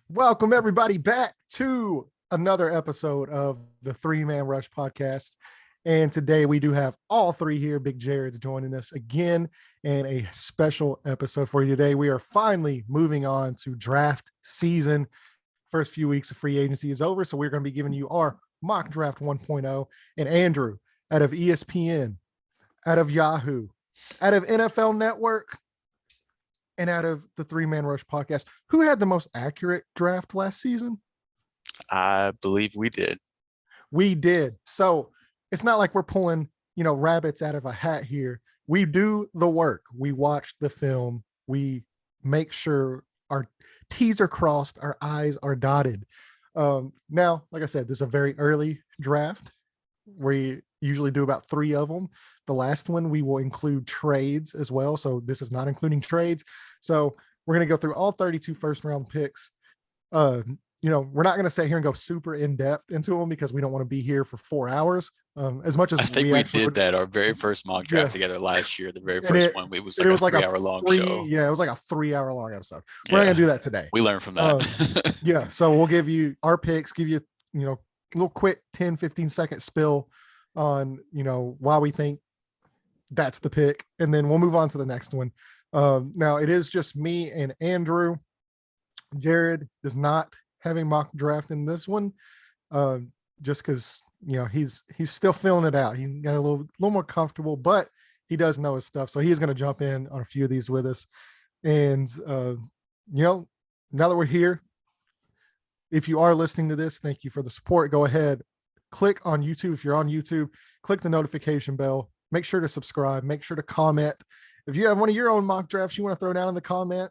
Welcome everybody back to another episode of the Three Man Rush podcast. And today we do have all three here. Big Jared's joining us again and a special episode for you today. We are finally moving on to draft season. First few weeks of free agency is over. So we're going to be giving you our mock draft 1.0. And Andrew, out of ESPN, out of Yahoo, out of NFL Network, and out of the Three Man Rush podcast, who had the most accurate draft last season? I believe we did. We did. So it's not like we're pulling, rabbits out of a hat here. We do the work. We watch the film. We make sure our T's are crossed, our I's are dotted. Now, like I said, this is a very early draft. We usually do about 3 of them. The last one, we will include trades as well. So this is not including trades. So we're going to go through all 32 first round picks. We're not going to sit here and go super in depth into them because we don't want to be here for 4 hours. As much as I think we did that our very first mock draft together last year. The very first one, it was like a 3 hour long show. Yeah, it was like a 3 hour long episode. We're not going to do that today. We learned from that. So we'll give you our picks, give you, a little quick 10, 15 second spill on, why we think that's the pick. And then we'll move on to the next one. Now it is just me and Andrew. Jared does not have a mock draft in this one. Just because, he's still feeling it out. He got a little more comfortable, but he does know his stuff. So he's going to jump in on a few of these with us. And, now that we're here, if you are listening to this, thank you for the support. Go ahead, click on YouTube. If you're on YouTube, click the notification bell. Make sure to subscribe. Make sure to comment. If you have one of your own mock drafts you want to throw down in the comment,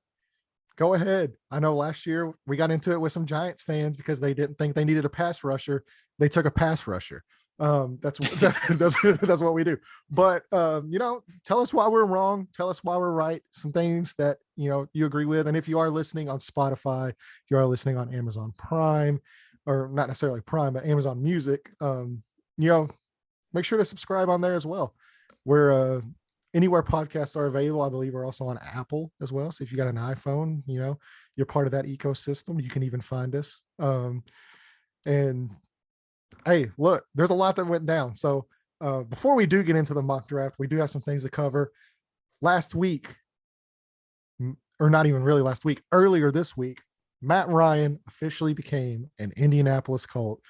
go ahead. I know last year we got into it with some Giants fans because they didn't think they needed a pass rusher. They took a pass rusher. That's what we do. But tell us why we're wrong. Tell us why we're right. Some things that you agree with. And if you are listening on Spotify, if you are listening on Amazon Prime, or not necessarily Prime, but Amazon Music, make sure to subscribe on there as well. We're anywhere podcasts are available. I believe we're also on Apple as well. So if you got an iPhone, you're part of that ecosystem. You can even find us. And hey, look, there's a lot that went down. So before we do get into the mock draft, we do have some things to cover. Last week, or not even really last week, earlier this week, Matt Ryan officially became an Indianapolis Colt.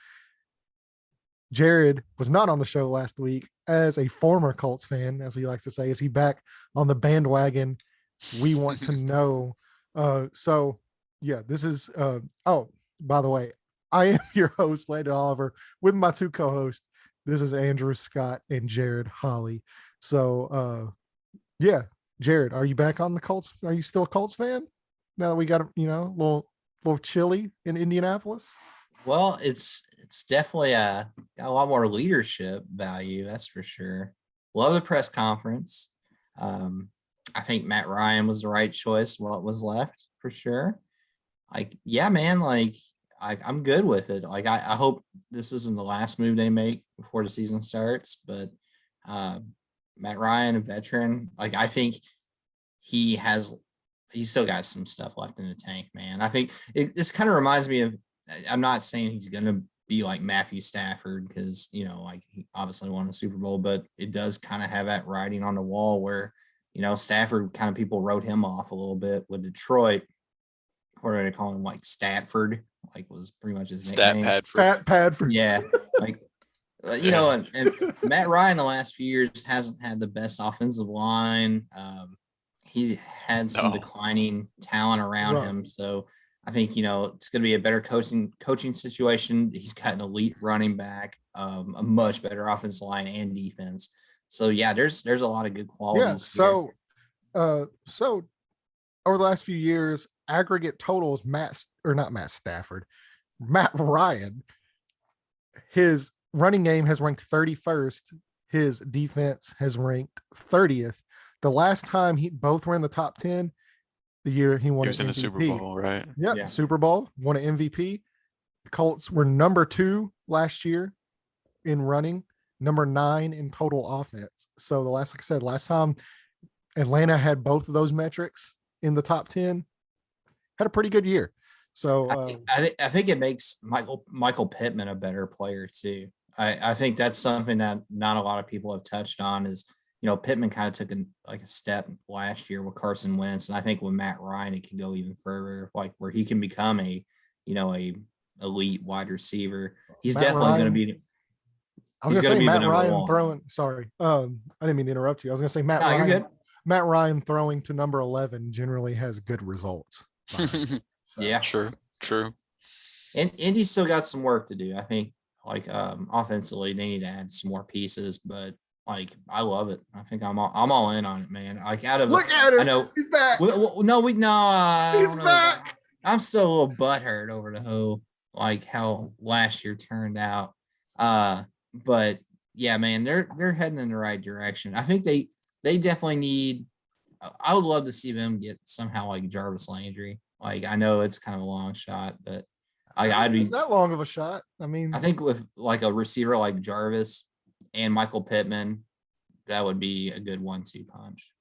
Jared was not on the show last week as a former Colts fan, as he likes to say. Is he back on the bandwagon? We want to know. This is, by the way, I am your host, Landon Oliver, with my 2 co-hosts. This is Andrew Scott and Jared Holly. So, Jared, are you back on the Colts? Are you still a Colts fan now that we got, a little chilly in Indianapolis? Well, it's definitely got a lot more leadership value, that's for sure. Love the press conference. I think Matt Ryan was the right choice. What was left for sure. I'm good with it. I hope this isn't the last move they make before the season starts. But Matt Ryan, a veteran, I think he's still got some stuff left in the tank, man. I think this kind of reminds me of. I'm not saying he's going to be like Matthew Stafford because, he obviously won a Super Bowl, but it does kind of have that writing on the wall where, Stafford kind of people wrote him off a little bit with Detroit. What are they calling him? Like Statford, was pretty much his nickname. Stat Padford. Yeah. And Matt Ryan the last few years hasn't had the best offensive line. He had some declining talent around him. So, I think, it's going to be a better coaching situation. He's got an elite running back, a much better offensive line and defense. So, there's a lot of good qualities. Yeah. So over the last few years, aggregate totals, Matt Ryan, his running game has ranked 31st. His defense has ranked 30th. The last time both were in the top 10, the year he won. He was in the Super Bowl, right? Yeah, Super Bowl, won an MVP. The Colts were number 2 last year in running, number 9 in total offense. So last time Atlanta had both of those metrics in the top 10, had a pretty good year. So I think it makes Michael Pittman a better player too. I think that's something that not a lot of people have touched on is, Pittman kind of took a step last year with Carson Wentz. And I think with Matt Ryan, it can go even further, like where he can become a elite wide receiver. He's Matt definitely going to Ryan, be. I was going to say Matt Ryan throwing. Sorry, I didn't mean to interrupt you. I was going to say Matt Ryan. You're good. Matt Ryan throwing to number 11 generally has good results. So. Yeah, true. And Indy's still got some work to do. I think, offensively, they need to add some more pieces. But I love it. I think I'm all in on it, man. Look at him. I know he's back. He's back. I'm still a little butthurt over the whole how last year turned out. But yeah, man, they're heading in the right direction. I think they definitely need. I would love to see them get somehow Jarvis Landry. I know it's kind of a long shot, but I'd be that long of a shot. I mean, I think with a receiver like Jarvis and Michael Pittman, that would be a good 1-2 punch.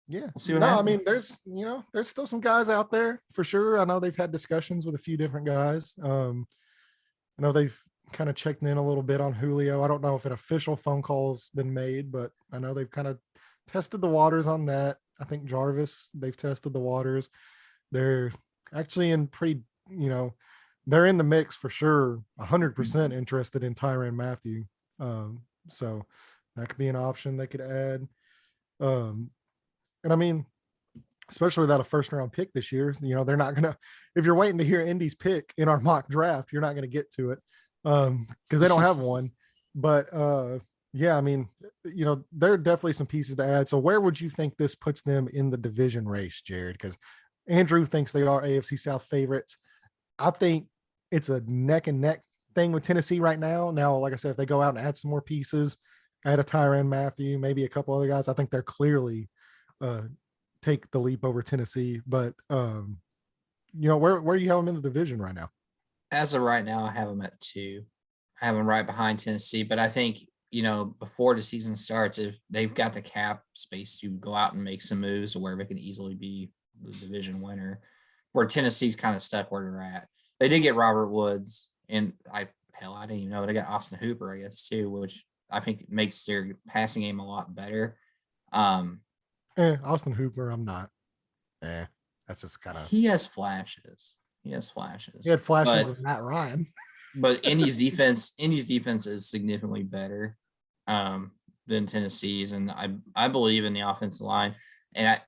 Yeah. We'll see what happens. I mean, there's still some guys out there for sure. I know they've had discussions with a few different guys. I know they've kind of checked in a little bit on Julio. I don't know if an official phone call's been made, but I know they've kind of tested the waters on that. I think Jarvis, they've tested the waters. They're actually in pretty, they're in the mix for sure. 100% interested in Tyrann Mathieu. So that could be an option they could add. And I mean, especially without a first round pick this year, they're not going to, if you're waiting to hear Indy's pick in our mock draft, you're not going to get to it because they don't have one. But yeah, I mean, there are definitely some pieces to add. So where would you think this puts them in the division race, Jared? Because Andrew thinks they are AFC South favorites. I think it's a neck and neck thing with Tennessee right now. Now, like I said, if they go out and add some more pieces, add a Tyrann Mathieu, maybe a couple other guys, I think they're clearly take the leap over Tennessee. But where do you have them in the division right now? As of right now, I have them at 2. I have them right behind Tennessee, but I think before the season starts, if they've got the cap space to go out and make some moves where they can easily be the division winner, where Tennessee's kind of stuck where they're at. They did get Robert Woods, and I didn't even know they got Austin Hooper, I guess, too, which I think makes their passing game a lot better. Austin Hooper, I'm not. That's just kind of. He has flashes. He had flashes with Matt Ryan. But Indy's defense is significantly better than Tennessee's, and I believe in the offensive line. And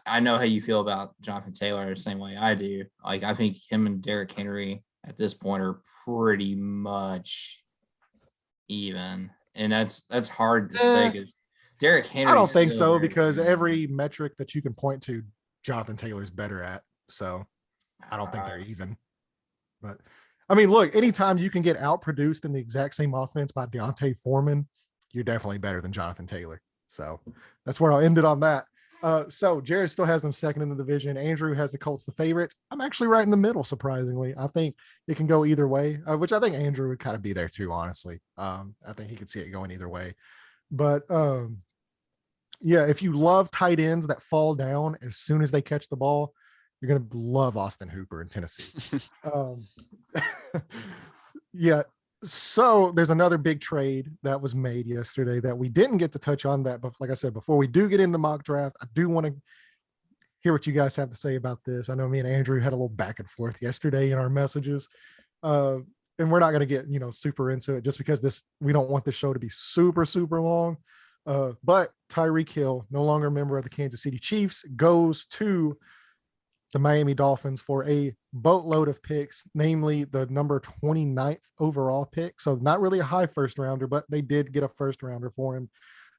I know how you feel about Jonathan Taylor the same way I do. I think him and Derrick Henry at this point are pretty much even, and that's hard to say because Derrick Henry. I don't think so because every metric that you can point to, Jonathan Taylor's better at. So I don't think they're even. But I mean, look, anytime you can get outproduced in the exact same offense by Deontay Foreman, you're definitely better than Jonathan Taylor. So that's where I'll end it on that. So Jared still has them second in the division. Andrew has the Colts the favorites. I'm actually right in the middle, surprisingly. I think it can go either way, which I think Andrew would kind of be there too, honestly. I think he could see it going either way. But yeah, if you love tight ends that fall down as soon as they catch the ball, you're going to love Austin Hooper in Tennessee. Yeah. So there's another big trade that was made yesterday that we didn't get to touch on that. But like I said, before we do get into mock draft, I do want to hear what you guys have to say about this. I know me and Andrew had a little back and forth yesterday in our messages. And we're not going to get, super into it just because we don't want this show to be super, super long. But Tyreek Hill, no longer a member of the Kansas City Chiefs, goes to the Miami Dolphins for a boatload of picks, namely the number 29th overall pick. So not really a high first rounder, but they did get a first rounder for him.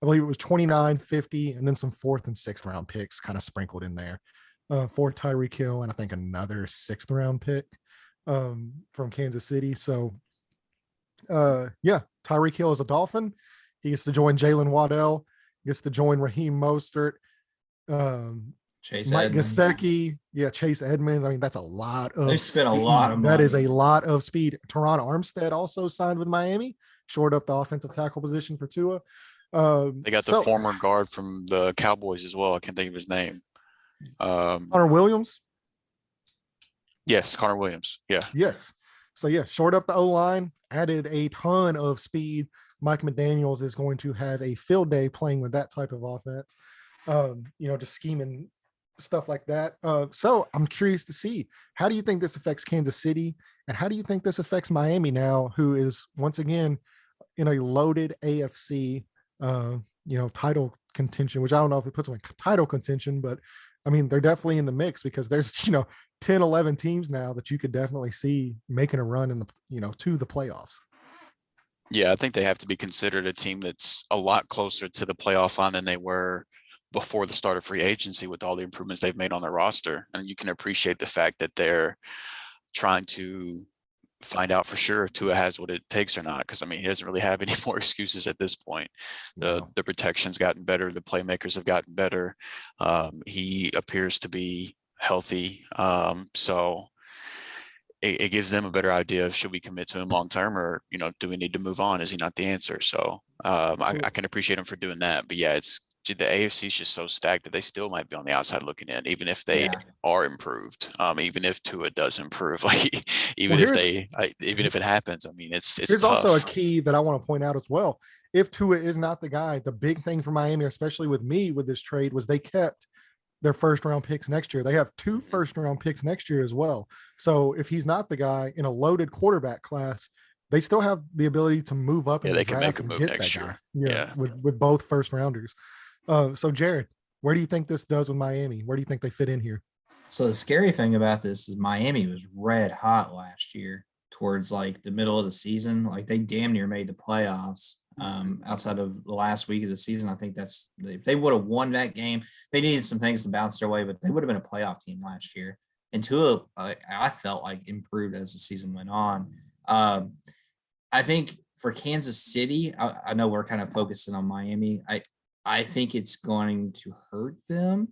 I believe it was 29, 50, and then some 4th and 6th round picks kind of sprinkled in there for Tyreek Hill. And I think another 6th round pick from Kansas City. So yeah, Tyreek Hill is a Dolphin. He gets to join Jalen Waddell, gets to join Raheem Mostert, Chase Mike Edmonds. Gesicki, Chase Edmonds. I mean, that's a lot of. They spent a lot of money. That is a lot of speed. Teron Armstead also signed with Miami, shored up the offensive tackle position for Tua. They got the former guard from the Cowboys as well. I can't think of his name. Connor Williams. Yes, Connor Williams. Yeah. Yes. So yeah, short up the O-line, added a ton of speed. Mike McDaniels is going to have a field day playing with that type of offense. Just scheming stuff like that. So I'm curious to see, how do you think this affects Kansas City, and how do you think this affects Miami now, who is once again in a loaded AFC, title contention, which I don't know if it puts them in title contention, but I mean, they're definitely in the mix because there's, 10, 11 teams now that you could definitely see making a run in the, to the playoffs. Yeah, I think they have to be considered a team that's a lot closer to the playoff line than they were before the start of free agency with all the improvements they've made on their roster. And you can appreciate the fact that they're trying to find out for sure if Tua has what it takes or not. Because, I mean, he doesn't really have any more excuses at this point. The protection's gotten better. The playmakers have gotten better. He appears to be healthy. So it gives them a better idea of, should we commit to him long term, or do we need to move on? Is he not the answer? So I can appreciate him for doing that. But yeah, the AFC is just so stacked that they still might be on the outside looking in, even if they are improved. Even if Tua does improve, even if it happens, I mean, it's here's tough. Also a key that I want to point out as well. If Tua is not the guy, the big thing for Miami, especially with this trade, was they kept their first round picks next year. They have 2 first round picks next year as well. So if he's not the guy in a loaded quarterback class, they still have the ability to move up. Yeah, they can make a move next year. Yeah. With both first rounders. So Jared, where do you think this does with Miami? Where do you think they fit in here? So the scary thing about this is Miami was red hot last year towards like the middle of the season. Like they damn near made the playoffs. Outside of the last week of the season, I think if they would have won that game, they needed some things to bounce their way, but they would have been a playoff team last year. And Tua, I felt like improved as the season went on. I think for Kansas City, I know we're kind of focusing on Miami. I think it's going to hurt them,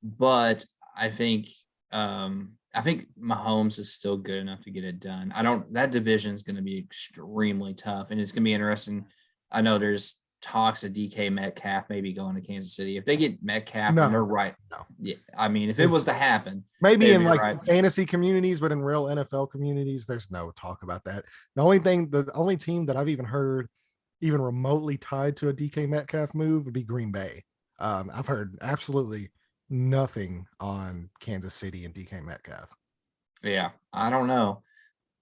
but I think Mahomes is still good enough to get it done. That division is going to be extremely tough, and it's going to be interesting. I know there's talks of DK Metcalf maybe going to Kansas City. If they get Metcalf, they're right. No. Yeah, I mean, if it was to happen, maybe in like fantasy communities, but in real NFL communities, there's no talk about that. The only team that I've even heard even remotely tied to a DK Metcalf move would be Green Bay. I've heard absolutely nothing on Kansas City and DK Metcalf. Yeah, I don't know,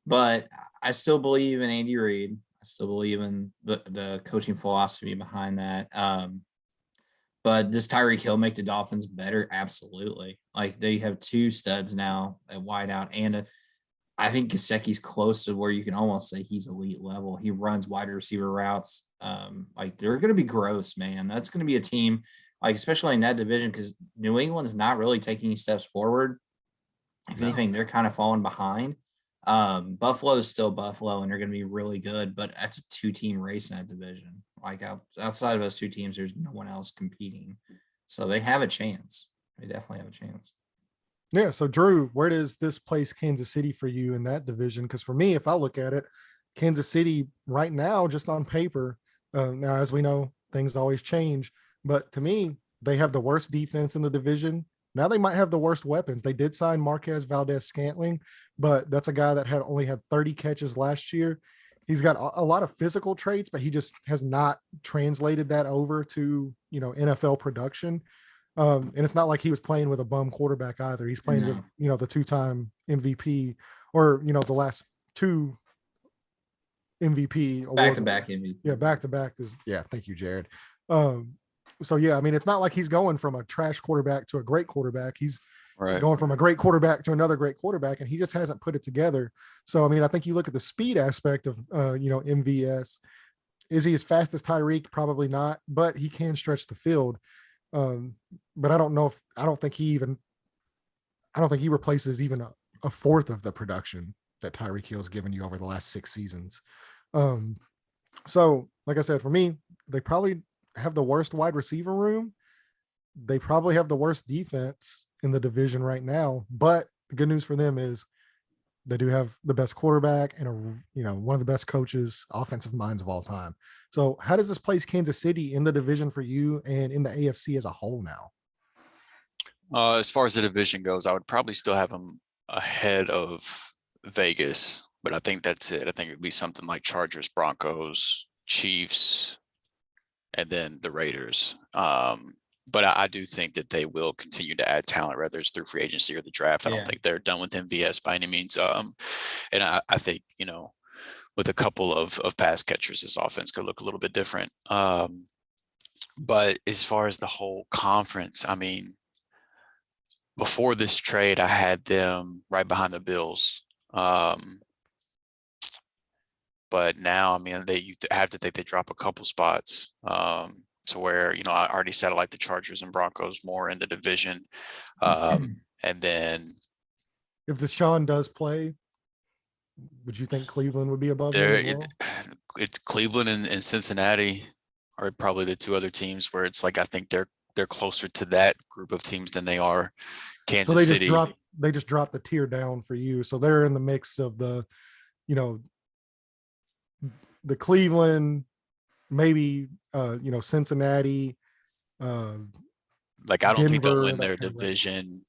but I still believe in Andy Reid. I still believe in the coaching philosophy behind that. But does Tyreek Hill make the Dolphins better? Absolutely. Like they have 2 studs now at wideout, and I think Gesicki's close to where you can almost say he's elite level. He runs wide receiver routes. Like they're going to be gross, man. That's going to be a team, like especially in that division, because New England is not really taking any steps forward. If anything, they're kind of falling behind. Buffalo is still Buffalo, and they're going to be really good, but that's a 2-team race in that division. Like outside of those 2 teams, there's no one else competing. So they have a chance. They definitely have a chance. Yeah. So Drew, where does this place Kansas City for you in that division? Because for me, if I look at it, Kansas City right now, just on paper, now, as we know, things always change, but to me, they have the worst defense in the division. Now they might have the worst weapons. They did sign Marquez Valdez-Scantling, but that's a guy that only had 30 catches last year. He's got a lot of physical traits, but he just has not translated that over to, NFL production. And it's not like he was playing with a bum quarterback either. He's playing with, the 2-time MVP, or, the last 2 MVP. Back-to-back MVP. Yeah, back-to-back is, thank you, Jared. So, yeah, I mean, it's not like he's going from a trash quarterback to a great quarterback. He's going from a great quarterback to another great quarterback, and he just hasn't put it together. So, I mean, I think you look at the speed aspect of, MVS. Is he as fast as Tyreek? Probably not, but he can stretch the field. But I don't think he replaces even a fourth of the production that Tyreek Hill's given you over the last 6 seasons. So, like I said, for me, they probably have the worst wide receiver room. They probably have the worst defense in the division right now, but the good news for them is they do have the best quarterback and one of the best coaches, offensive minds of all time. So how does this place Kansas City in the division for you and in the AFC as a whole now? As far as the division goes, I would probably still have them ahead of Vegas, but I think that's it. I think it'd be something like Chargers, Broncos, Chiefs, and then the Raiders. But I do think that they will continue to add talent, whether it's through free agency or the draft. I don't think they're done with MVS by any means. And I think, with a couple of pass catchers, this offense could look a little bit different. But as far as the whole conference, I mean, before this trade, I had them right behind the Bills. But now, I mean, you have to think they drop a couple spots to where, I already said I like the Chargers and Broncos more in the division. And then if Deshaun does play, would you think Cleveland would be above him as well? It's Cleveland and Cincinnati are probably the two other teams where it's like I think they're closer to that group of teams than they are Kansas City. They just dropped the tier down for you. So they're in the mix of the Cleveland, maybe Cincinnati. Like I don't think they'll win their division,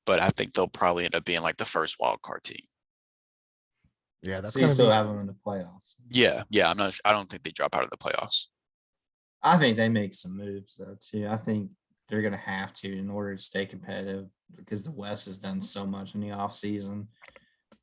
but I think they'll probably end up being like the first wild card team. Yeah, that's going to still have them in the playoffs. Yeah. I don't think they drop out of the playoffs. I think they make some moves though too. I think they're going to have to in order to stay competitive because the West has done so much in the offseason.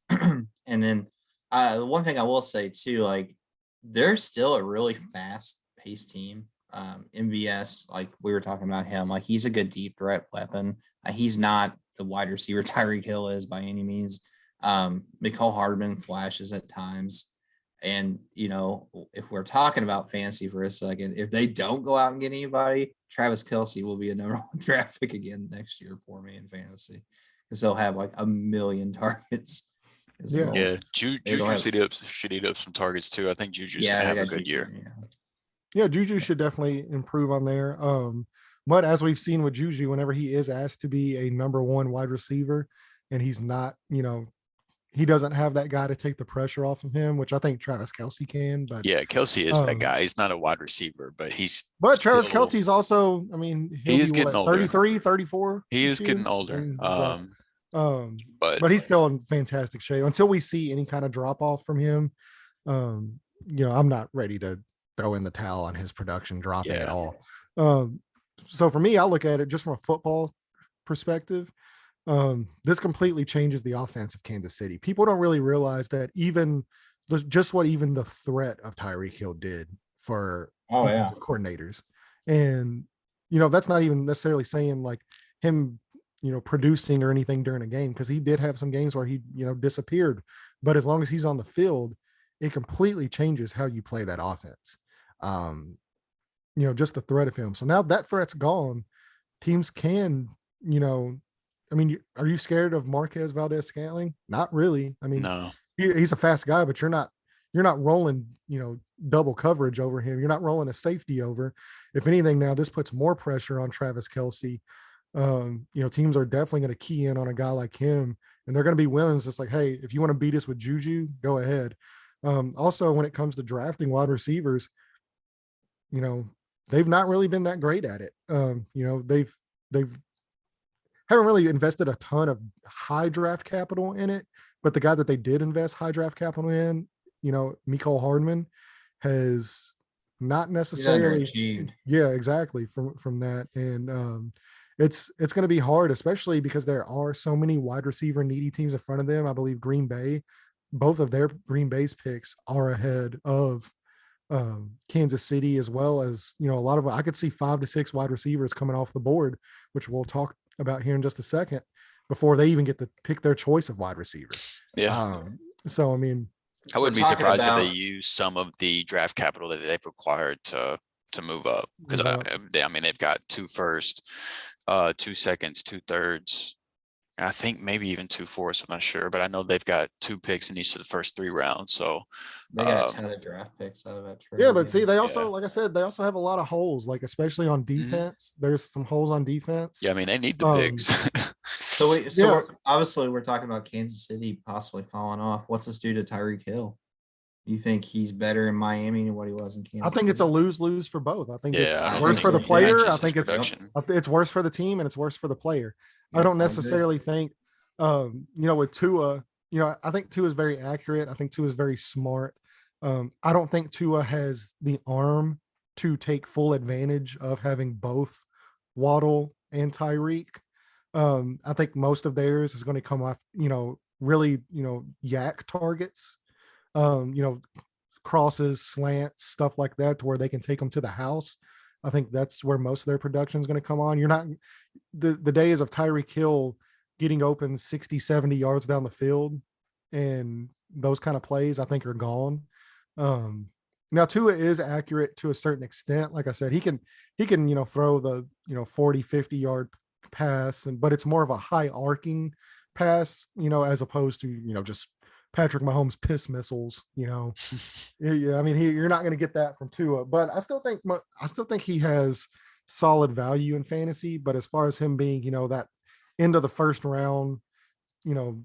And then the one thing I will say too, like they're still a really fast-paced team. MVS, like we were talking about him, like he's a good deep threat weapon. He's not the wide receiver Tyreek Hill is by any means. Mecole Hardman flashes at times. And, if we're talking about fantasy for a second, if they don't go out and get anybody, Travis Kelce will be a number 1 draft pick again next year for me in fantasy. Because they'll have like 1 million targets. Yeah. Juju should eat up some targets too. I think Juju's going to have a good year. Yeah, Juju should definitely improve on there. But as we've seen with Juju, whenever he is asked to be a number 1 wide receiver and he's not, he doesn't have that guy to take the pressure off of him, which I think Travis Kelce can. But yeah, Kelce is that guy. He's not a wide receiver, but Travis Kelce's also, I mean, he is getting older. 33, 34. He is getting older. But he's still in fantastic shape until we see any kind of drop off from him. I'm not ready to throw in the towel on his production dropping at all. So for me, I look at it just from a football perspective. This completely changes the offense of Kansas City. People don't really realize that even the threat of Tyreek Hill did for offensive coordinators. And, that's not even necessarily saying like him, producing or anything during a game, because he did have some games where he, disappeared. But as long as he's on the field, it completely changes how you play that offense. Just the threat of him. So now that threat's gone, teams can, I mean, are you scared of Marquez Valdez-Scantling? Not really. I mean, no. He's a fast guy, but you're not rolling, double coverage over him. You're not rolling a safety over. If anything, now this puts more pressure on Travis Kelce. Teams are definitely going to key in on a guy like him, and they're going to be willing. It's just like, hey, if you want to beat us with Juju, go ahead. Also, when it comes to drafting wide receivers, they've not really been that great at it. They've haven't really invested a ton of high draft capital in it, but the guy that they did invest high draft capital in, Mecole Hardman, has not necessarily. Yeah, exactly. From that, and it's going to be hard, especially because there are so many wide receiver needy teams in front of them. I believe Green Bay, both of their Green Bay's picks are ahead of Kansas City, as well as a lot of. I could see 5 to 6 wide receivers coming off the board, which we'll talk about here in just a second, before they even get to pick their choice of wide receivers. Yeah. So I mean, I wouldn't be surprised if they use some of the draft capital that they've required to move up, because they've got 2 firsts, 2 seconds, 2 thirds. I think maybe even 2 fourths. I'm not sure, but I know they've got 2 picks in each of the first 3 rounds. So they got a ton of draft picks out of that trade. Yeah, but see, they also, like I said, they also have a lot of holes, like especially on defense. Mm-hmm. There's some holes on defense. Yeah, I mean, they need the picks. Obviously we're talking about Kansas City possibly falling off. What's this do to Tyreek Hill? You think he's better in Miami than what he was in Kansas? I think it's a lose-lose for both. I think it's I worse think for the player. I think production. it's worse for the team, and it's worse for the player. I don't necessarily think With Tua, I think Tua is very accurate. I think Tua is very smart. I don't think Tua has the arm to take full advantage of having both Waddle and Tyreek. I think most of theirs is going to come off, really, yak targets, crosses, slants, stuff like that, to where they can take them to the house. I think that's where most of their production is going to come on. You're not the days of Tyreek Hill getting open 60, 70 yards down the field and those kind of plays, I think, are gone. Now Tua is accurate to a certain extent. Like I said, he can, throw the, 40, 50 yard pass, but it's more of a high arcing pass, as opposed to, just Patrick Mahomes piss missiles, Yeah, I mean, you're not going to get that from Tua, but I still think he has solid value in fantasy. But as far as him being, that end of the first round,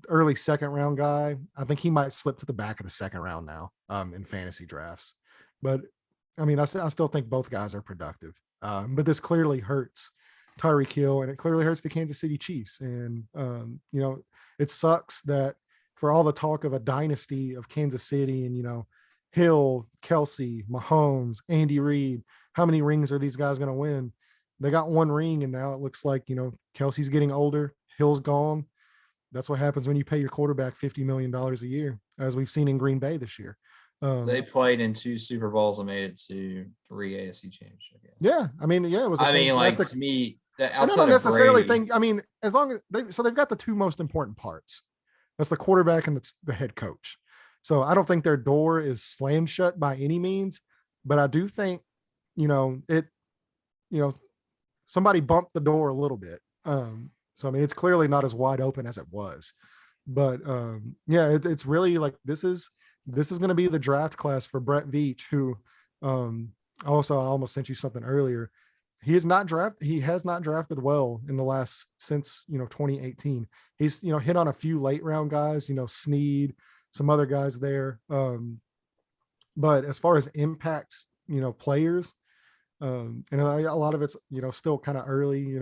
early second round guy, I think he might slip to the back of the second round now, in fantasy drafts. But I mean, I still think both guys are productive. But this clearly hurts Tyreek Hill, and it clearly hurts the Kansas City Chiefs. And it sucks that for all the talk of a dynasty of Kansas City and Hill, Kelsey, Mahomes, Andy Reid, how many rings are these guys going to win? They got one ring, and now it looks like Kelsey's getting older, Hill's gone. That's what happens when you pay your quarterback $50 million a year, as we've seen in Green Bay this year. They played in 2 Super Bowls and made it to 3 AFC championships. Yeah, I mean, yeah, it was. To me, I don't necessarily think. I mean, as long as they've got the two most important parts. That's the quarterback and the head coach. So I don't think their door is slammed shut by any means, but I do think, somebody bumped the door a little bit. So I mean, it's clearly not as wide open as it was, but it's really like this is going to be the draft class for Brett Veach, who also I almost sent you something earlier. He has not drafted well in the last since 2018. He's hit on a few late round guys, Snead, some other guys there. But as far as impact, players, and a lot of it's still kind of early.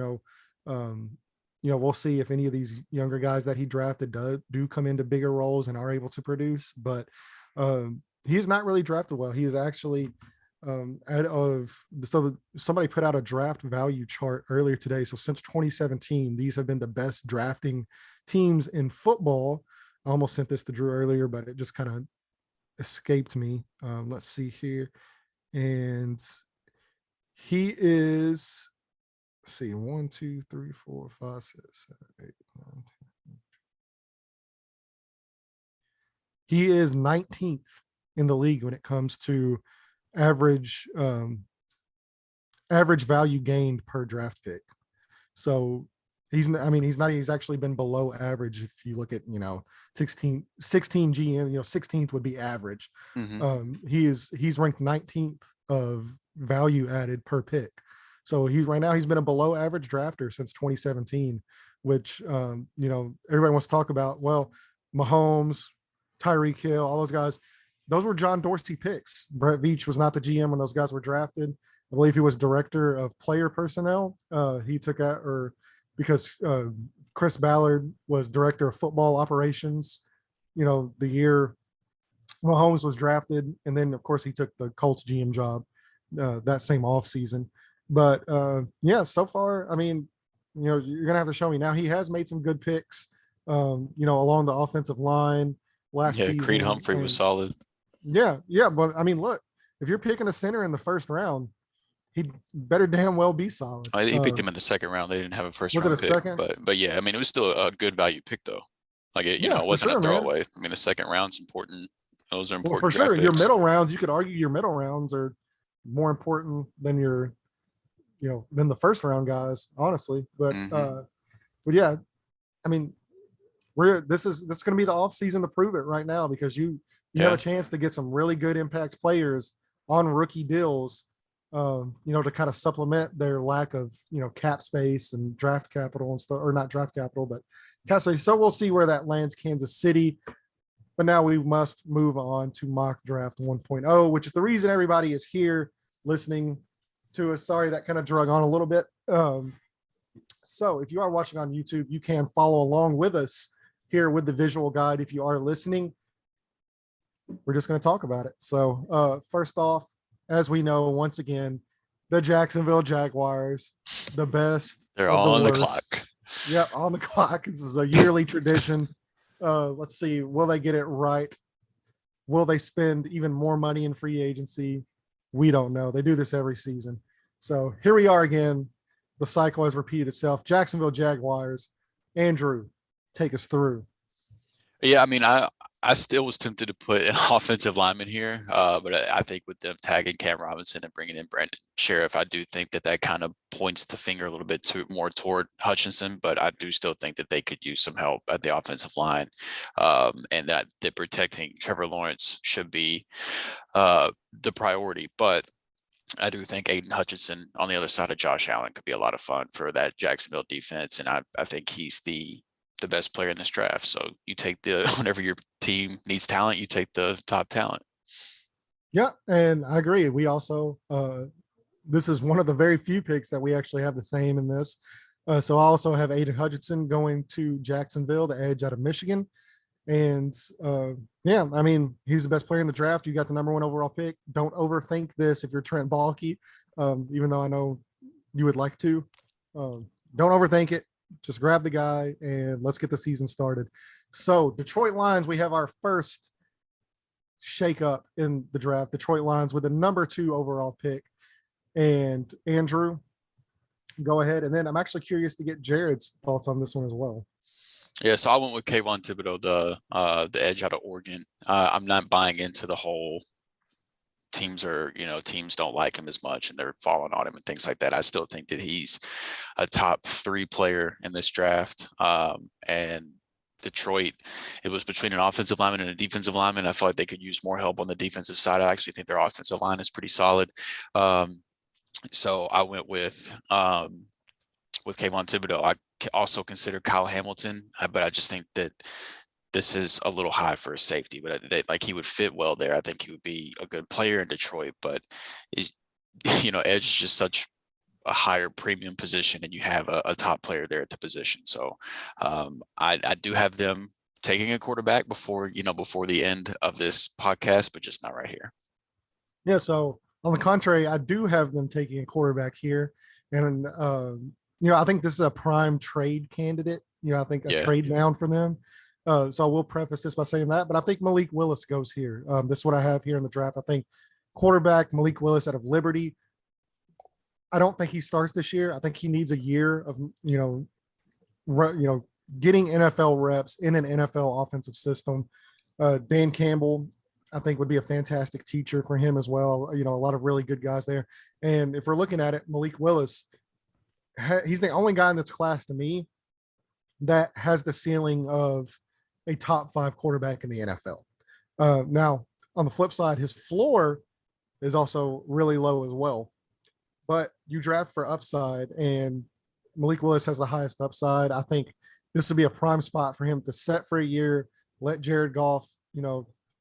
We'll see if any of these younger guys that he drafted do come into bigger roles and are able to produce. But he is not really drafted well. He is actually somebody put out a draft value chart earlier today. So since 2017, these have been the best drafting teams in football. I almost sent this to Drew earlier, but it just kind of escaped me. Let's see here. And he is, let's see, 1, 2, 3, 4, 5, 6, 7, 8, 9, 10. He is 19th in the league when it comes to average value gained per draft pick. So he's actually been below average. If you look at 16 GM, 16th would be average. Mm-hmm. He's ranked 19th of value added per pick. So he's been a below average drafter since 2017, which everybody wants to talk about. Well, Mahomes, Tyreek Hill, all those guys, those were John Dorsey picks. Brett Veach was not the GM when those guys were drafted. I believe he was director of player personnel. He took out, because Chris Ballard was director of football operations, the year Mahomes was drafted. And then, of course, he took the Colts GM job that same offseason. But, so far, I mean, you're going to have to show me. Now, he has made some good picks, along the offensive line last season. Creed Humphrey was solid. Yeah. But, I mean, look, if you're picking a center in the first round, he better damn well be solid. He picked him in the second round. They didn't have a first round pick. Second? But yeah, I mean, it was still a good value pick though. Like it wasn't a throwaway. Man. I mean, the second round's important. Those are important. Well, for sure. Picks. Your middle rounds, you could argue your middle rounds are more important than than the first round guys, honestly. But but yeah, I mean, this is going to be the off season to prove it right now, because you have a chance to get some really good impact players on rookie deals. To kind of supplement their lack of, cap space and draft capital and stuff, or not draft capital, but cap space. So we'll see where that lands Kansas City. But now we must move on to mock draft 1.0, which is the reason everybody is here listening to us. Sorry, that kind of drug on a little bit. So if you are watching on YouTube, you can follow along with us here with the visual guide. If you are listening, we're just going to talk about it. So first off, as we know, once again, the Jacksonville Jaguars, the best. They're of the on the worst. clock. Yep, on the clock. This is a yearly tradition. Let's see. Will they get it right? Will they spend even more money in free agency? We don't know. They do this every season. So here we are again. The cycle has repeated itself. Jacksonville Jaguars. Andrew, take us through. Yeah, I mean, I still was tempted to put an offensive lineman here, but I think with them tagging Cam Robinson and bringing in Brandon Sheriff, I do think that kind of points the finger a little bit more toward Hutchinson, but I do still think that they could use some help at the offensive line, and that protecting Trevor Lawrence should be the priority. But I do think Aiden Hutchinson on the other side of Josh Allen could be a lot of fun for that Jacksonville defense, and I think he's the best player in this draft. So you take whenever your team needs talent, you take the top talent. Yeah, and I agree. We also this is one of the very few picks that we actually have the same in this. So I also have Aiden Hutchinson going to Jacksonville, the edge out of Michigan. And yeah, I mean, he's the best player in the draft. You got the number 1 overall pick. Don't overthink this if you're Trent Baalke, even though I know you would like to. Don't overthink it. Just grab the guy and let's get the season started. So Detroit Lions, we have our first shakeup in the draft. Detroit Lions with the number 2 overall pick. And Andrew, go ahead. And then I'm actually curious to get Jared's thoughts on this one as well. Yeah, so I went with Kayvon Thibodeau, the edge out of Oregon. I'm not buying into the whole teams don't like him as much and they're falling on him and things like that. I still think that he's a top 3 player in this draft. And Detroit, it was between an offensive lineman and a defensive lineman. I feel like they could use more help on the defensive side. I actually think their offensive line is pretty solid. So I went with Kayvon Thibodeau. I also consider Kyle Hamilton, but I just think that this is a little high for a safety, but like he would fit well there. I think he would be a good player in Detroit, but edge is just such a higher premium position, and you have a top player there at the position. So I do have them taking a quarterback before the end of this podcast, but just not right here. Yeah. So on the contrary, I do have them taking a quarterback here, and I think this is a prime trade candidate. I think a trade down for them. So I will preface this by saying that, but I think Malik Willis goes here. This is what I have here in the draft. I think quarterback Malik Willis out of Liberty. I don't think he starts this year. I think he needs a year of, getting NFL reps in an NFL offensive system. Dan Campbell, I think, would be a fantastic teacher for him as well. A lot of really good guys there. And if we're looking at it, Malik Willis, he's the only guy in this class to me that has the ceiling of a top 5 quarterback in the NFL. Now, on the flip side, his floor is also really low as well. But you draft for upside, and Malik Willis has the highest upside. I think this would be a prime spot for him to set for a year, let Jared Goff,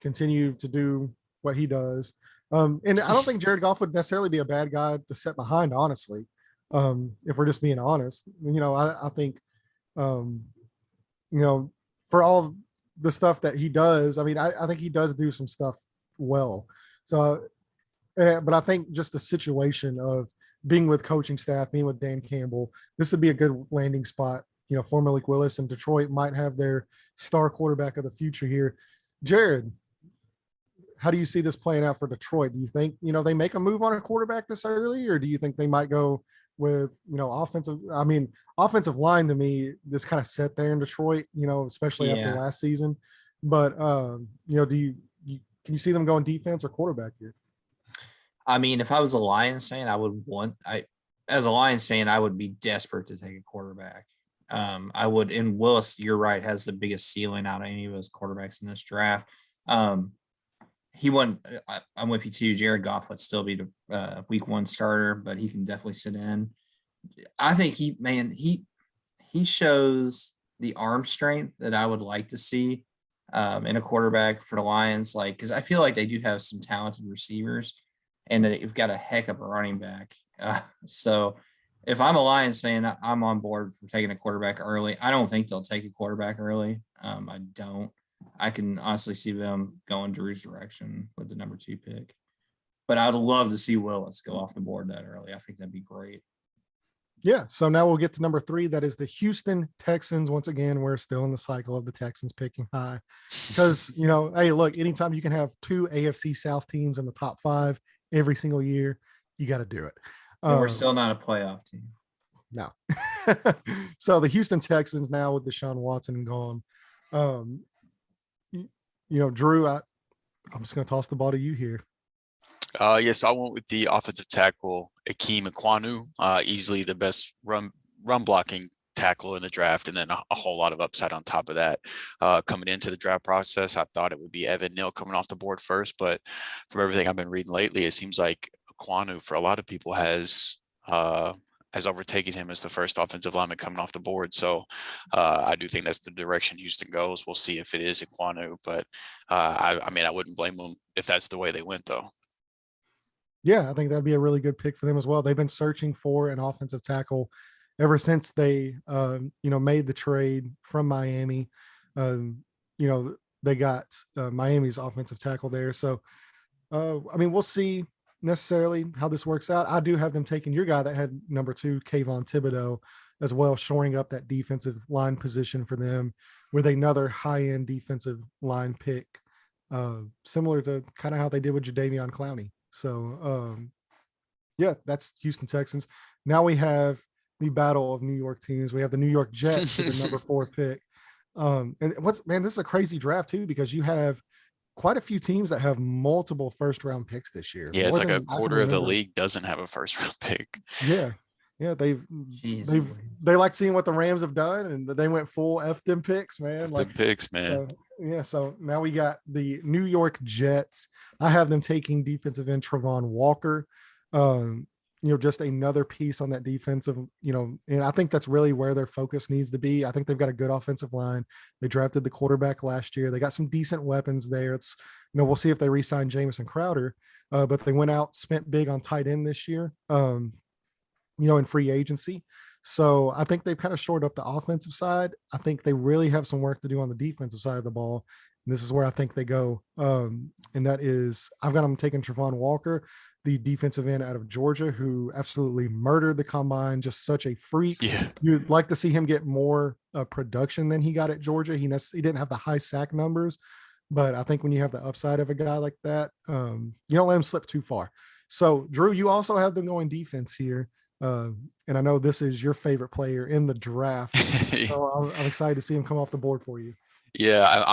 continue to do what he does. And I don't think Jared Goff would necessarily be a bad guy to set behind, honestly. If we're just being honest, I think, for all the stuff that he does, I think he does do some stuff well. So, but I think just the situation of being with coaching staff, being with Dan Campbell, this would be a good landing spot, for Malik Willis, and Detroit might have their star quarterback of the future here. Jared, how do you see this playing out for Detroit? Do you think, they make a move on a quarterback this early, or do you think they might go with, offensive line? To me, this kind of set there in Detroit, especially after last season. But, can you see them going defense or quarterback here? If I was a Lions fan, I would be desperate to take a quarterback. I would, and Willis, you're right, has the biggest ceiling out of any of those quarterbacks in this draft. He won. I'm with you too. Jared Goff would still be the week 1 starter, but he can definitely sit in. I think he shows the arm strength that I would like to see in a quarterback for the Lions. Because I feel like they do have some talented receivers, and they've got a heck of a running back. So if I'm a Lions fan, I'm on board for taking a quarterback early. I don't think they'll take a quarterback early. I don't. I can honestly see them going Drew's direction with the number 2 pick. But I'd love to see Willis go off the board that early. I think that'd be great. Yeah. So now we'll get to number 3. That is the Houston Texans. Once again, we're still in the cycle of the Texans picking high because, hey, look, anytime you can have 2 AFC South teams in the top 5 every single year, you got to do it. But we're still not a playoff team. No. So the Houston Texans now with Deshaun Watson gone. Drew, I'm just going to toss the ball to you here. Yes, I went with the offensive tackle, Akeem Ekwonu, easily the best run blocking tackle in the draft, and then a whole lot of upside on top of that. Coming into the draft process, I thought it would be Evan Neal coming off the board first, but from everything I've been reading lately, it seems like Ekwonu, for a lot of people, has overtaken him as the first offensive lineman coming off the board. So I do think that's the direction Houston goes. We'll see if it is Ekwonu, but I wouldn't blame them if that's the way they went, though. Yeah, I think that'd be a really good pick for them as well. They've been searching for an offensive tackle ever since they, made the trade from Miami. They got Miami's offensive tackle there. So, we'll see necessarily how this works out. I do have them taking your guy that had number 2, Kayvon Thibodeau, as well, shoring up that defensive line position for them with another high-end defensive line pick, similar to kind of how they did with Jadeveon Clowney. So, that's Houston Texans. Now we have the battle of New York teams. We have the New York Jets with the number 4 pick. This is a crazy draft too, because you have quite a few teams that have multiple first-round picks this year. Yeah, it's like a quarter of the league doesn't have a first-round pick. Yeah. Yeah, they like seeing what the Rams have done, and they went full F them picks, man. So now we got the New York Jets. I have them taking defensive end Travon Walker. Just another piece on that defensive, and I think that's really where their focus needs to be. I think they've got a good offensive line. They drafted the quarterback last year. They got some decent weapons there. It's, we'll see if they re-sign Jamison Crowder, but they went out, spent big on tight end this year. In free agency. So I think they've kind of shored up the offensive side. I think they really have some work to do on the defensive side of the ball. And this is where I think they go. And that is, I've got them taking Travon Walker, the defensive end out of Georgia, who absolutely murdered the combine, just such a freak. Yeah. You'd like to see him get more production than he got at Georgia. He didn't have the high sack numbers, but I think when you have the upside of a guy like that, you don't let him slip too far. So Drew, you also have them going defense here. And I know this is your favorite player in the draft. So I'm excited to see him come off the board for you. Yeah,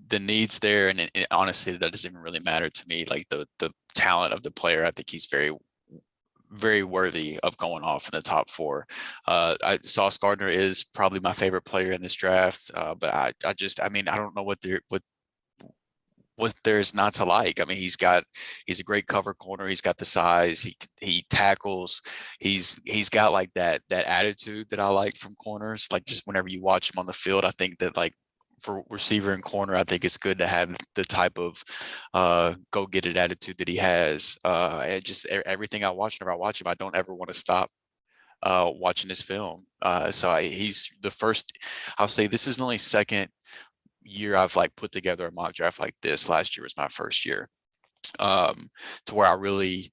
the needs there, and honestly, that doesn't even really matter to me. Like the talent of the player, I think he's very, very worthy of going off in the top 4. Sauce Gardner is probably my favorite player in this draft, but I don't know what there's not to like. I mean, he's a great cover corner. He's got the size. He tackles. He's got like that attitude that I like from corners. Like just whenever you watch him on the field, I think that like for receiver and corner, I think it's good to have the type of go get it attitude that he has. And just everything I watch, whenever I watch him, I don't ever want to stop watching this film. He's the first. I'll say this is the only second year I've like put together a mock draft like this. Last year was my first year, to where I really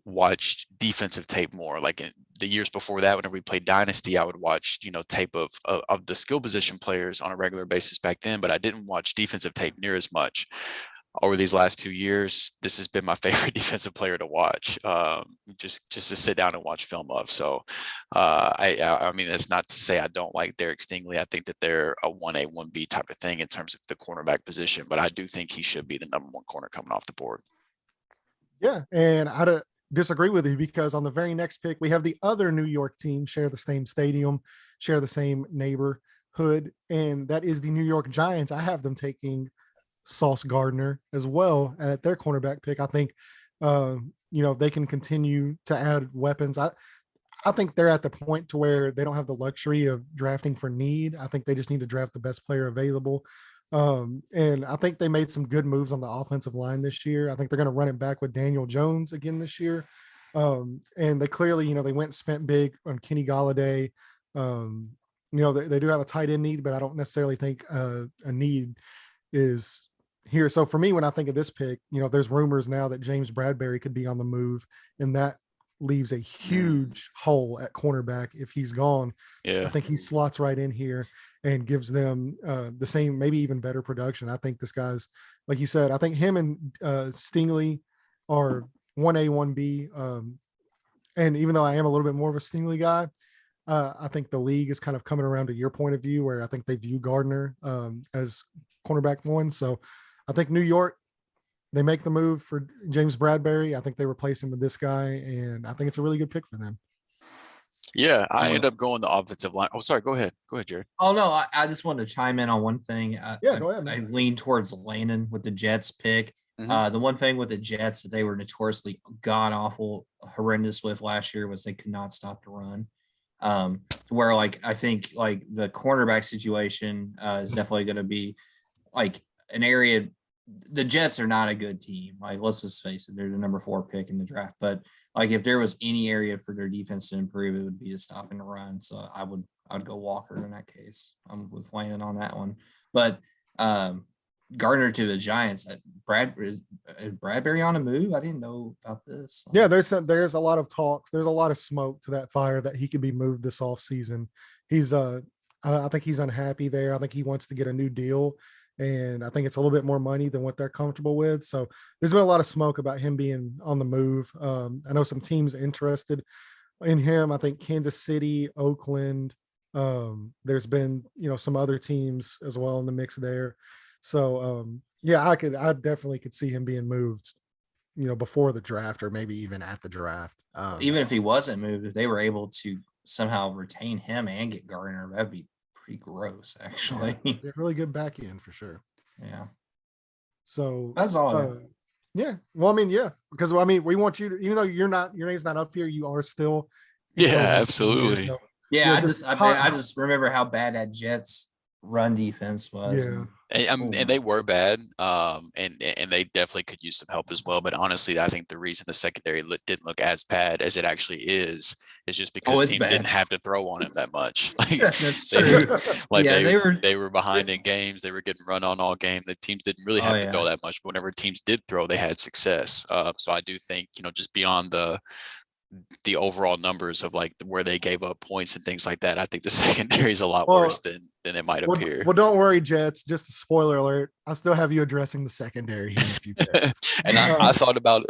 watched defensive tape more. Like in the years before that, whenever we played Dynasty, I would watch, tape of the skill position players on a regular basis back then, but I didn't watch defensive tape near as much. Over these last 2 years, this has been my favorite defensive player to watch, just to sit down and watch film of. So, I mean, that's not to say I don't like Derek Stingley. I think that they're a 1A, 1B type of thing in terms of the cornerback position, but I do think he should be the number 1 corner coming off the board. Yeah, and I disagree with you because on the very next pick, we have the other New York team share the same stadium, share the same neighborhood, and that is the New York Giants. I have them taking Sauce Gardner as well at their cornerback pick. I think, they can continue to add weapons. I think they're at the point to where they don't have the luxury of drafting for need. I think they just need to draft the best player available. And I think they made some good moves on the offensive line this year. I think they're going to run it back with Daniel Jones again this year. And they clearly, they went and spent big on Kenny Galladay. They do have a tight end need, but I don't necessarily think a need is here. So for me, when I think of this pick, there's rumors now that James Bradbury could be on the move, and that leaves a huge hole at cornerback if he's gone. Yeah. I think he slots right in here and gives them the same, maybe even better production. I think this guy's, like you said, I think him and Stingley are 1A, 1B. And even though I am a little bit more of a Stingley guy, I think the league is kind of coming around to your point of view, where I think they view Gardner as cornerback one. So I think New York, they make the move for James Bradbury. I think they replace him with this guy, and I think it's a really good pick for them. Yeah, I end up going the offensive line. Oh, sorry. Go ahead. Go ahead, Jared. Oh, no, I just wanted to chime in on one thing. Go ahead, man. I lean towards Landon with the Jets pick. The one thing with the Jets that they were notoriously god-awful, horrendous with last year was they could not stop the run. Where, I think, the cornerback situation is definitely going to be, an area – the Jets are not a good team. Let's just face it, they're the number 4 pick in the draft. But if there was any area for their defense to improve, it would be to stopping the run. So I'd go Walker in that case. I'm with Landon on that one. But Gardner to the Giants. Is Bradbury on a move? I didn't know about this. Yeah, there's a lot of talks. There's a lot of smoke to that fire that he could be moved this offseason. He's I think he's unhappy there. I think he wants to get a new deal. And I think it's a little bit more money than what they're comfortable with. So there's been a lot of smoke about him being on the move. I know some teams interested in him. I think Kansas City, Oakland. There's been, some other teams as well in the mix there. So I definitely could see him being moved, before the draft or maybe even at the draft. Even if he wasn't moved, if they were able to somehow retain him and get Gardner, that'd be pretty gross, actually. Yeah, really good back end for sure. Yeah. So that's all. Yeah. Well, because we want you to, even though your name's not up here, you are still. Yeah, absolutely. So, I just remember how bad that Jets run defense was. Yeah. And they were bad, and they definitely could use some help as well. But honestly, I think the reason the secondary didn't look as bad as it actually is just because teams didn't have to throw on him that much. That's true. They were behind in games. They were getting run on all game. The teams didn't really have to throw that much. But whenever teams did throw, they had success. So I do think, just beyond the overall numbers of where they gave up points and things like that, I think the secondary is a lot worse than it might appear. Well, don't worry, Jets. Just a spoiler alert. I still have you addressing the secondary here in a few picks. And I thought about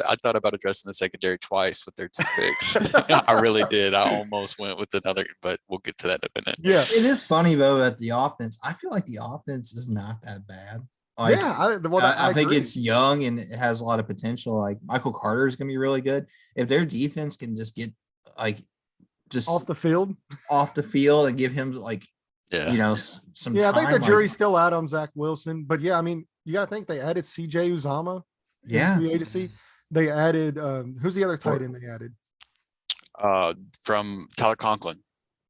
addressing the secondary twice with their 2 picks. I really did. I almost went with another, but we'll get to that in a minute. Yeah, it is funny though at the offense. I feel like the offense is not that bad. I think it's young and it has a lot of potential. Michael Carter is going to be really good if their defense can just get just off the field and give him some. Yeah, I think the jury's still out on Zach Wilson, but you got to think they added CJ Uzama. Yeah, agency. They added who's the other tight end they added? From Tyler Conklin.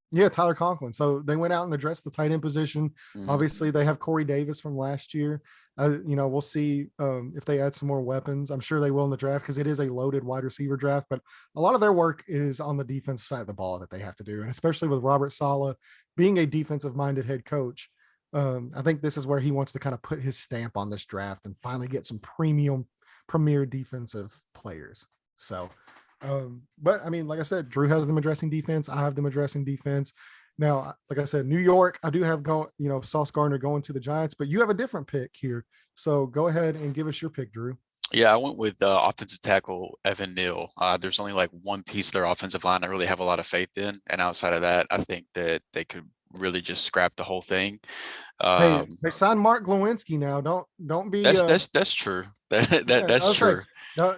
Yeah, Tyler Conklin. So they went out and addressed the tight end position. Mm-hmm. Obviously, they have Corey Davis from last year. We'll see if they add some more weapons. I'm sure they will in the draft because it is a loaded wide receiver draft. But a lot of their work is on the defense side of the ball that they have to do, and especially with Robert Saleh being a defensive-minded head coach. I think this is where he wants to kind of put his stamp on this draft and finally get some premier defensive players. So. But like I said, Drew has them addressing defense. I have them addressing defense. Now, like I said, New York, I do have Sauce Gardner going to the Giants, but you have a different pick here. So go ahead and give us your pick, Drew. Yeah, I went with offensive tackle Evan Neal. There's only one piece of their offensive line I really have a lot of faith in, and outside of that, I think that they could really just scrap the whole thing. They signed Mark Glowinski now. Don't be. That's true. That's true.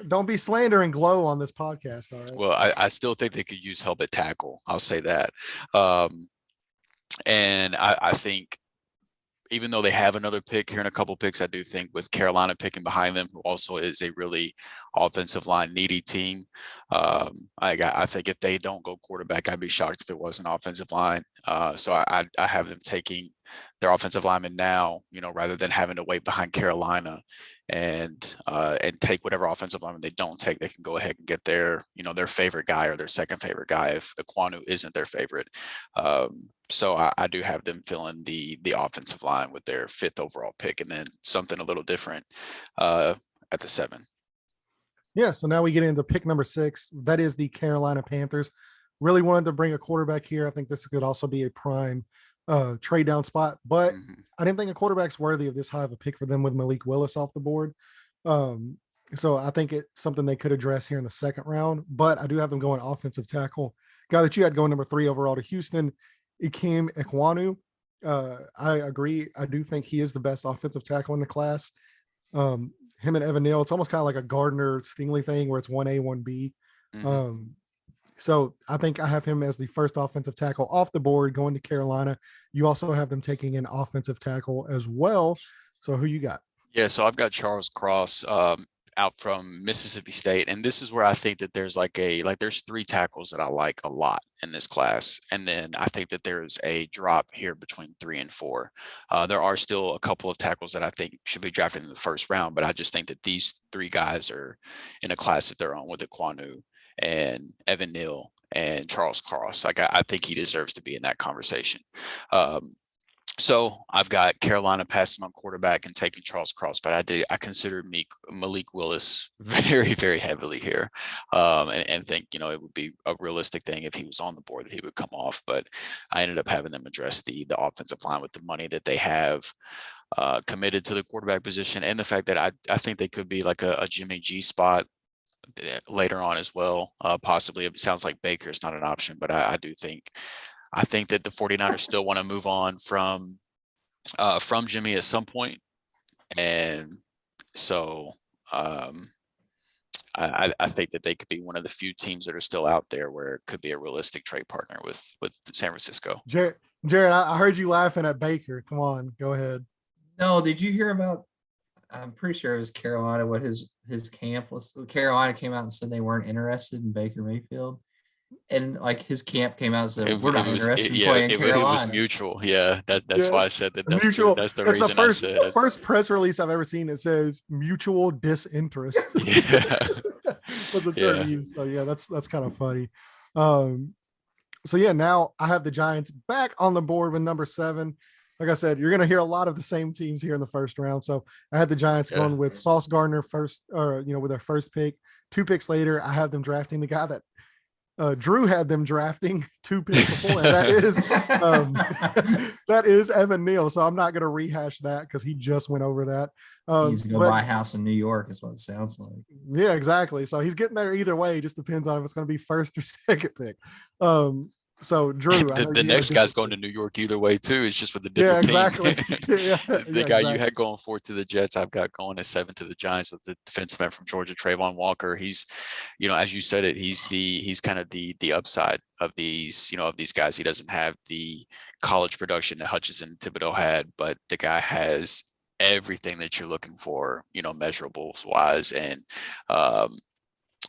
Don't be slandering Glow on this podcast. All right. Well, I still think they could use help at tackle. I'll say that. And I think even though they have another pick here and a couple picks, I do think with Carolina picking behind them, who also is a really offensive line needy team, I think if they don't go quarterback, I'd be shocked if it was an offensive line. So I have them taking their offensive lineman now, rather than having to wait behind Carolina and take whatever offensive lineman they don't take. They can go ahead and get their favorite guy or their second favorite guy if Ekwonu isn't their favorite. So I do have them filling the offensive line with their 5th overall pick, and then something a little different at the 7. Yeah, so now we get into pick number 6. That is the Carolina Panthers. Really wanted to bring a quarterback here. I think this could also be a prime trade down spot, but I didn't think a quarterback's worthy of this high of a pick for them with Malik Willis off the board. So I think it's something they could address here in the 2nd round, but I do have them going offensive tackle. Guy that you had going number 3 overall to Houston, Ikem Ekwonu. I agree. I do think he is the best offensive tackle in the class. Him and Evan Neal, it's almost kind of like a Gardner Stingley thing where it's 1A, 1B. So I think I have him as the first offensive tackle off the board going to Carolina. You also have them taking an offensive tackle as well. So who you got? Yeah, so I've got Charles Cross out from Mississippi State, and this is where I think that there's there's 3 tackles that I like a lot in this class, and then I think that there's a drop here between 3 and 4. There are still a couple of tackles that I think should be drafted in the 1st round, but I just think that these 3 guys are in a class of their own with Ekwonu and Evan Neal and Charles Cross. I think he deserves to be in that conversation. So I've got Carolina passing on quarterback and taking Charles Cross, but I consider Malik Willis very, very heavily here, and think it would be a realistic thing if he was on the board that he would come off. But I ended up having them address the offensive line with the money that they have committed to the quarterback position, and the fact that I think they could be like a Jimmy G spot later on as well. Possibly, it sounds like Baker is not an option, but I think that the 49ers still want to move on from Jimmy at some point. And so I think that they could be one of the few teams that are still out there where it could be a realistic trade partner with San Francisco. Jared, I heard you laughing at Baker. Come on, go ahead. No, did you hear about, I'm pretty sure it was Carolina, what his camp was. Carolina came out and said they weren't interested in Baker Mayfield. And his camp came out and said, we're not interested in playing Carolina. It was mutual. Yeah, that's why I said that. That's mutual. That's the reason I said. First press release I've ever seen that says mutual disinterest. Yeah. Was the term used. So yeah, that's kind of funny. So yeah, now I have the Giants back on the board with number 7. Like I said, you're going to hear a lot of the same teams here in the 1st round. So I had the Giants going with Sauce Gardner first, with their first pick. 2 picks later, I have them drafting the guy that Drew had them drafting 2 picks before, and that is Evan Neal. So I'm not going to rehash that because he just went over that. He's going to buy a house in New York is what it sounds like. Yeah, exactly. So he's getting there either way. It just depends on if it's going to be 1st or 2nd pick. So Drew, the next guy's going to New York either way too. It's just with a different team. The guy you had going 4 to the Jets, I've got going at 7 to the Giants with the defensive end from Georgia, Trayvon Walker. He's, as you said it, he's kind of the upside of these, of these guys. He doesn't have the college production that Hutchinson and Thibodeau had, but the guy has everything that you're looking for, measurables wise, and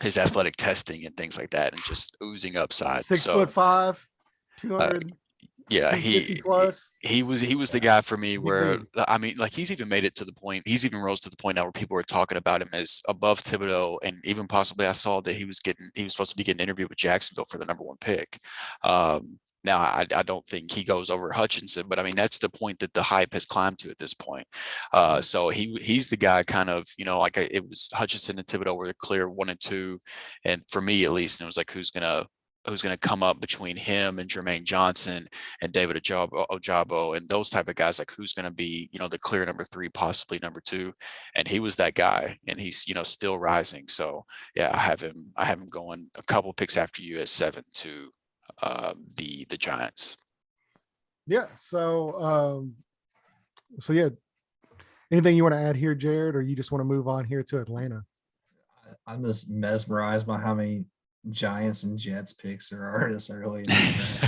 his athletic testing and things like that, and just oozing upside. 6'5", 200. Yeah, he was the guy for me where, Mm-hmm. he's even made it to the point, he's even rose to the point now where people were talking about him as above Thibodeau, and even possibly I saw that he was supposed to be getting an interview with Jacksonville for the number 1 pick. Now, I don't think he goes over Hutchinson, but that's the point that the hype has climbed to at this point. So he's the guy kind of, it was Hutchinson and Thibodeau were the clear 1 and 2. And for me, at least, it was like, who's going to come up between him and Jermaine Johnson and David Ojabo and those type of guys, like who's going to be, the clear number 3, possibly number 2. And he was that guy, and he's, still rising. So yeah, I have him going a couple picks after you at 7 to the Giants. Yeah. So yeah. Anything you want to add here, Jared, or you just want to move on here to Atlanta? I'm just mesmerized by how many Giants and Jets picks there are this early.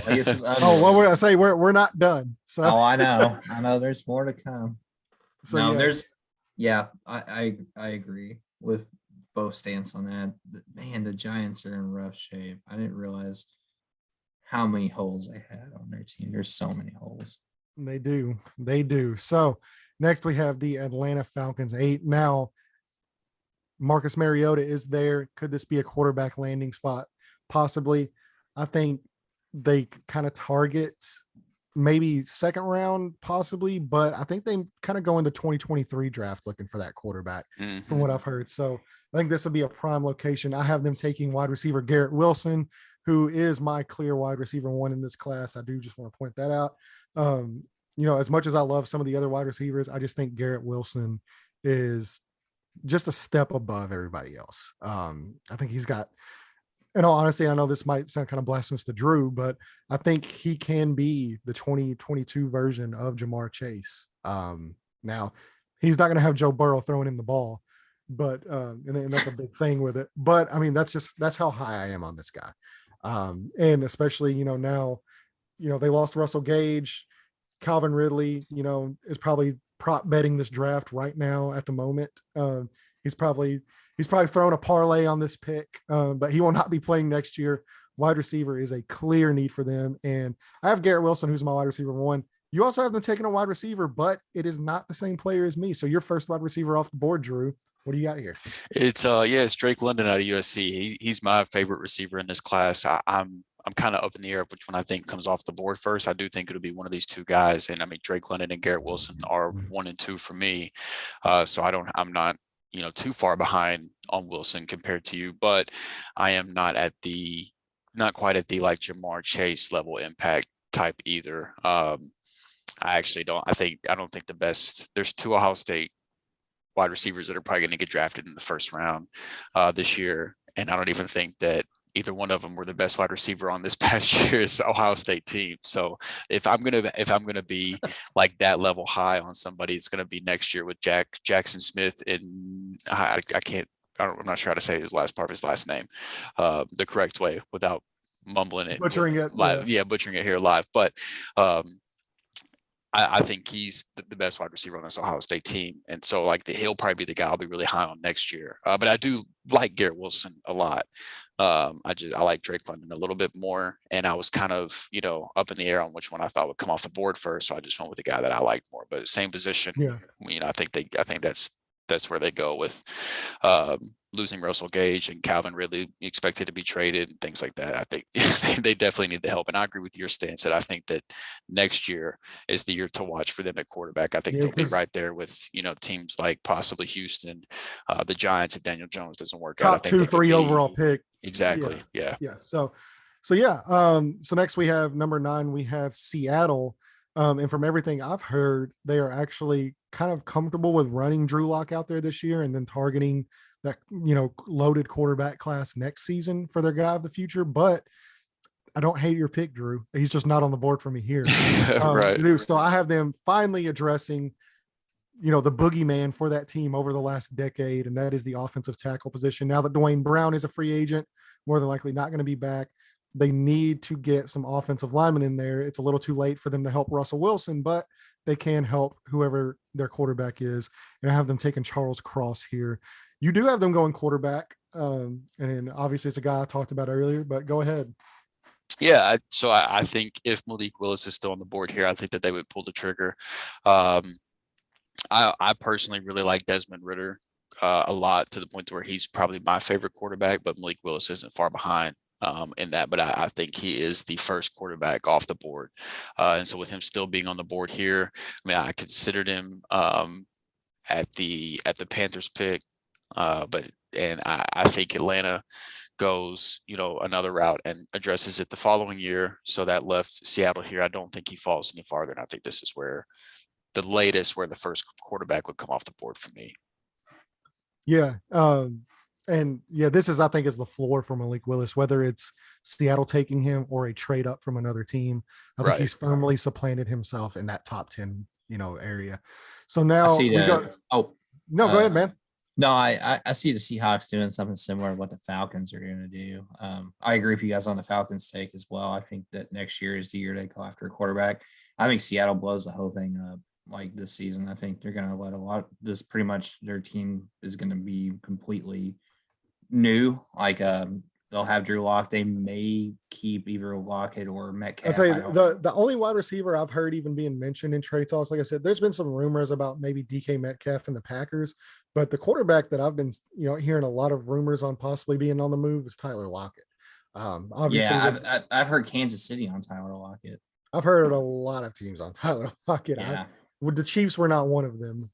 We're not done. So I know there's more to come. So I agree with both stance on that. Man, the Giants are in rough shape. I didn't realize how many holes they had on their team. There's so many holes. They do. So next we have the Atlanta Falcons 8. Now, Marcus Mariota is there. Could this be a quarterback landing spot? Possibly. I think they kind of target maybe second round, possibly, but I think they kind of go into 2023 draft looking for that quarterback from what I've heard. So I think this will be a prime location. I have them taking wide receiver Garrett Wilson, who is my clear wide receiver 1 in this class. I do just want to point that out. As much as I love some of the other wide receivers, I just think Garrett Wilson is just a step above everybody else. I think he's got, in all honesty, I know this might sound kind of blasphemous to Drew, but I think he can be the 2022 version of Jamar Chase. Now, he's not going to have Joe Burrow throwing him the ball, but and that's a big thing with it. But I mean, that's how high I am on this guy. And especially, now, they lost Russell Gage. Calvin Ridley, is probably prop betting this draft right now at the moment. He's probably throwing a parlay on this pick, but he will not be playing next year. Wide receiver is a clear need for them. And I have Garrett Wilson, who's my wide receiver 1. You also have them taking a wide receiver, but it is not the same player as me. So your first wide receiver off the board, Drew. What do you got here? It's Drake London out of USC. He's my favorite receiver in this class. I'm kind of up in the air of which one I think comes off the board first. I do think it'll be one of these two guys. And I mean, Drake London and Garrett Wilson are 1 and 2 for me. So I'm not, too far behind on Wilson compared to you, but I am not quite at the like Jamar Chase level impact type either. I don't think the best, there's 2 Ohio State wide receivers that are probably going to get drafted in the first round this year. And I don't even think that either one of them were the best wide receiver on this past year's Ohio State team. So if I'm gonna be like that level high on somebody, it's gonna be next year with Jackson Smith. And I'm not sure how to say his last part of his last name the correct way without mumbling it. Butchering it live. Yeah, butchering it here live. But I think he's the best wide receiver on this Ohio State team. And so he'll probably be the guy I'll be really high on next year. But I do like Garrett Wilson a lot. I like Drake London a little bit more. And I was kind of, up in the air on which one I thought would come off the board first. So I just went with the guy that I liked more, but same position. Yeah. I think that's where they go with losing Russell Gage and Calvin Ridley expected to be traded and things like that. I think they definitely need the help. And I agree with your stance that I think that next year is the year to watch for them at quarterback. I think they'll be right there with, teams like possibly Houston, the Giants, if Daniel Jones doesn't work out. Top 2-3 overall pick. Exactly. Yeah. So next we have number 9, we have Seattle. And from everything I've heard, they are actually kind of comfortable with running Drew Lock out there this year and then targeting that, loaded quarterback class next season for their guy of the future. But I don't hate your pick, Drew. He's just not on the board for me here. Right. So I have them finally addressing, the boogeyman for that team over the last decade, and that is the offensive tackle position. Now that Dwayne Brown is a free agent, more than likely not going to be back, they need to get some offensive linemen in there. It's a little too late for them to help Russell Wilson, but they can help whoever their quarterback is. And I have them taking Charles Cross here. You do have them going quarterback. And obviously it's a guy I talked about earlier, but go ahead. Yeah. So I think if Malik Willis is still on the board here, I think that they would pull the trigger. I personally really like Desmond Ridder a lot, to the point to where he's probably my favorite quarterback, but Malik Willis isn't far behind in that. But I think he is the first quarterback off the board. And so with him still being on the board here, I considered him at the Panthers pick. But I think Atlanta goes, another route and addresses it the following year. So that left Seattle here. I don't think he falls any farther. And I think this is where the latest where the first quarterback would come off the board for me. Yeah. This is, I think, is the floor for Malik Willis, whether it's Seattle taking him or a trade up from another team. I think he's firmly supplanted himself in that top 10, area. So now go ahead, man. No, I see the Seahawks doing something similar to what the Falcons are going to do. I agree with you guys on the Falcons take as well. I think that next year is the year they go after a quarterback. I think Seattle blows the whole thing up like this season. I think they're going to let pretty much their team is going to be completely new. they'll have Drew Lock. They may keep either Lockett or Metcalf. I'd say the only wide receiver I've heard even being mentioned in trade talks, like I said, there's been some rumors about maybe DK Metcalf and the Packers, but the quarterback that I've been, hearing a lot of rumors on possibly being on the move is Tyler Lockett. Obviously, I've heard Kansas City on Tyler Lockett. I've heard a lot of teams on Tyler Lockett. Yeah. The Chiefs were not one of them,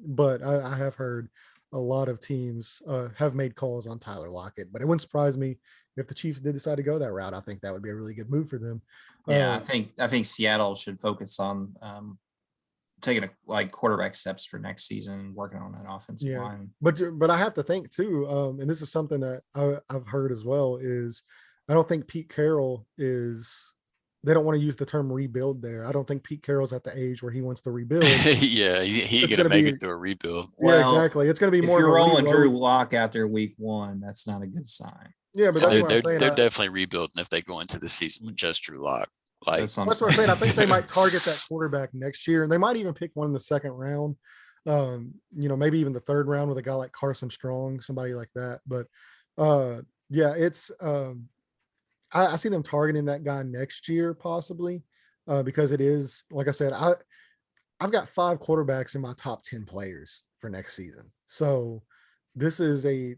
but I have heard a lot of teams have made calls on Tyler Lockett. But it wouldn't surprise me if the Chiefs did decide to go that route. I think that would be a really good move for them. Yeah, I think Seattle should focus on taking quarterback steps for next season, working on that offensive line. But I have to think too, and this is something that I've heard as well, is I don't think Pete Carroll is. They don't want to use the term rebuild there. I don't think Pete Carroll's at the age where he wants to rebuild. Yeah, he ain't gonna make it through a rebuild. Yeah, exactly. It's going to be more. If you're rolling Drew Lock out there week 1, that's not a good sign. Yeah, but that's what I'm saying. They're definitely rebuilding if they go into the season with just Drew Lock. That's what I'm saying. I think they might target that quarterback next year, and they might even pick one in the second round. Maybe even the third round with a guy like Carson Strong, somebody like that. But it's. I see them targeting that guy next year, possibly, because it is, like I said, I've got 5 quarterbacks in my top 10 players for next season. So this is a,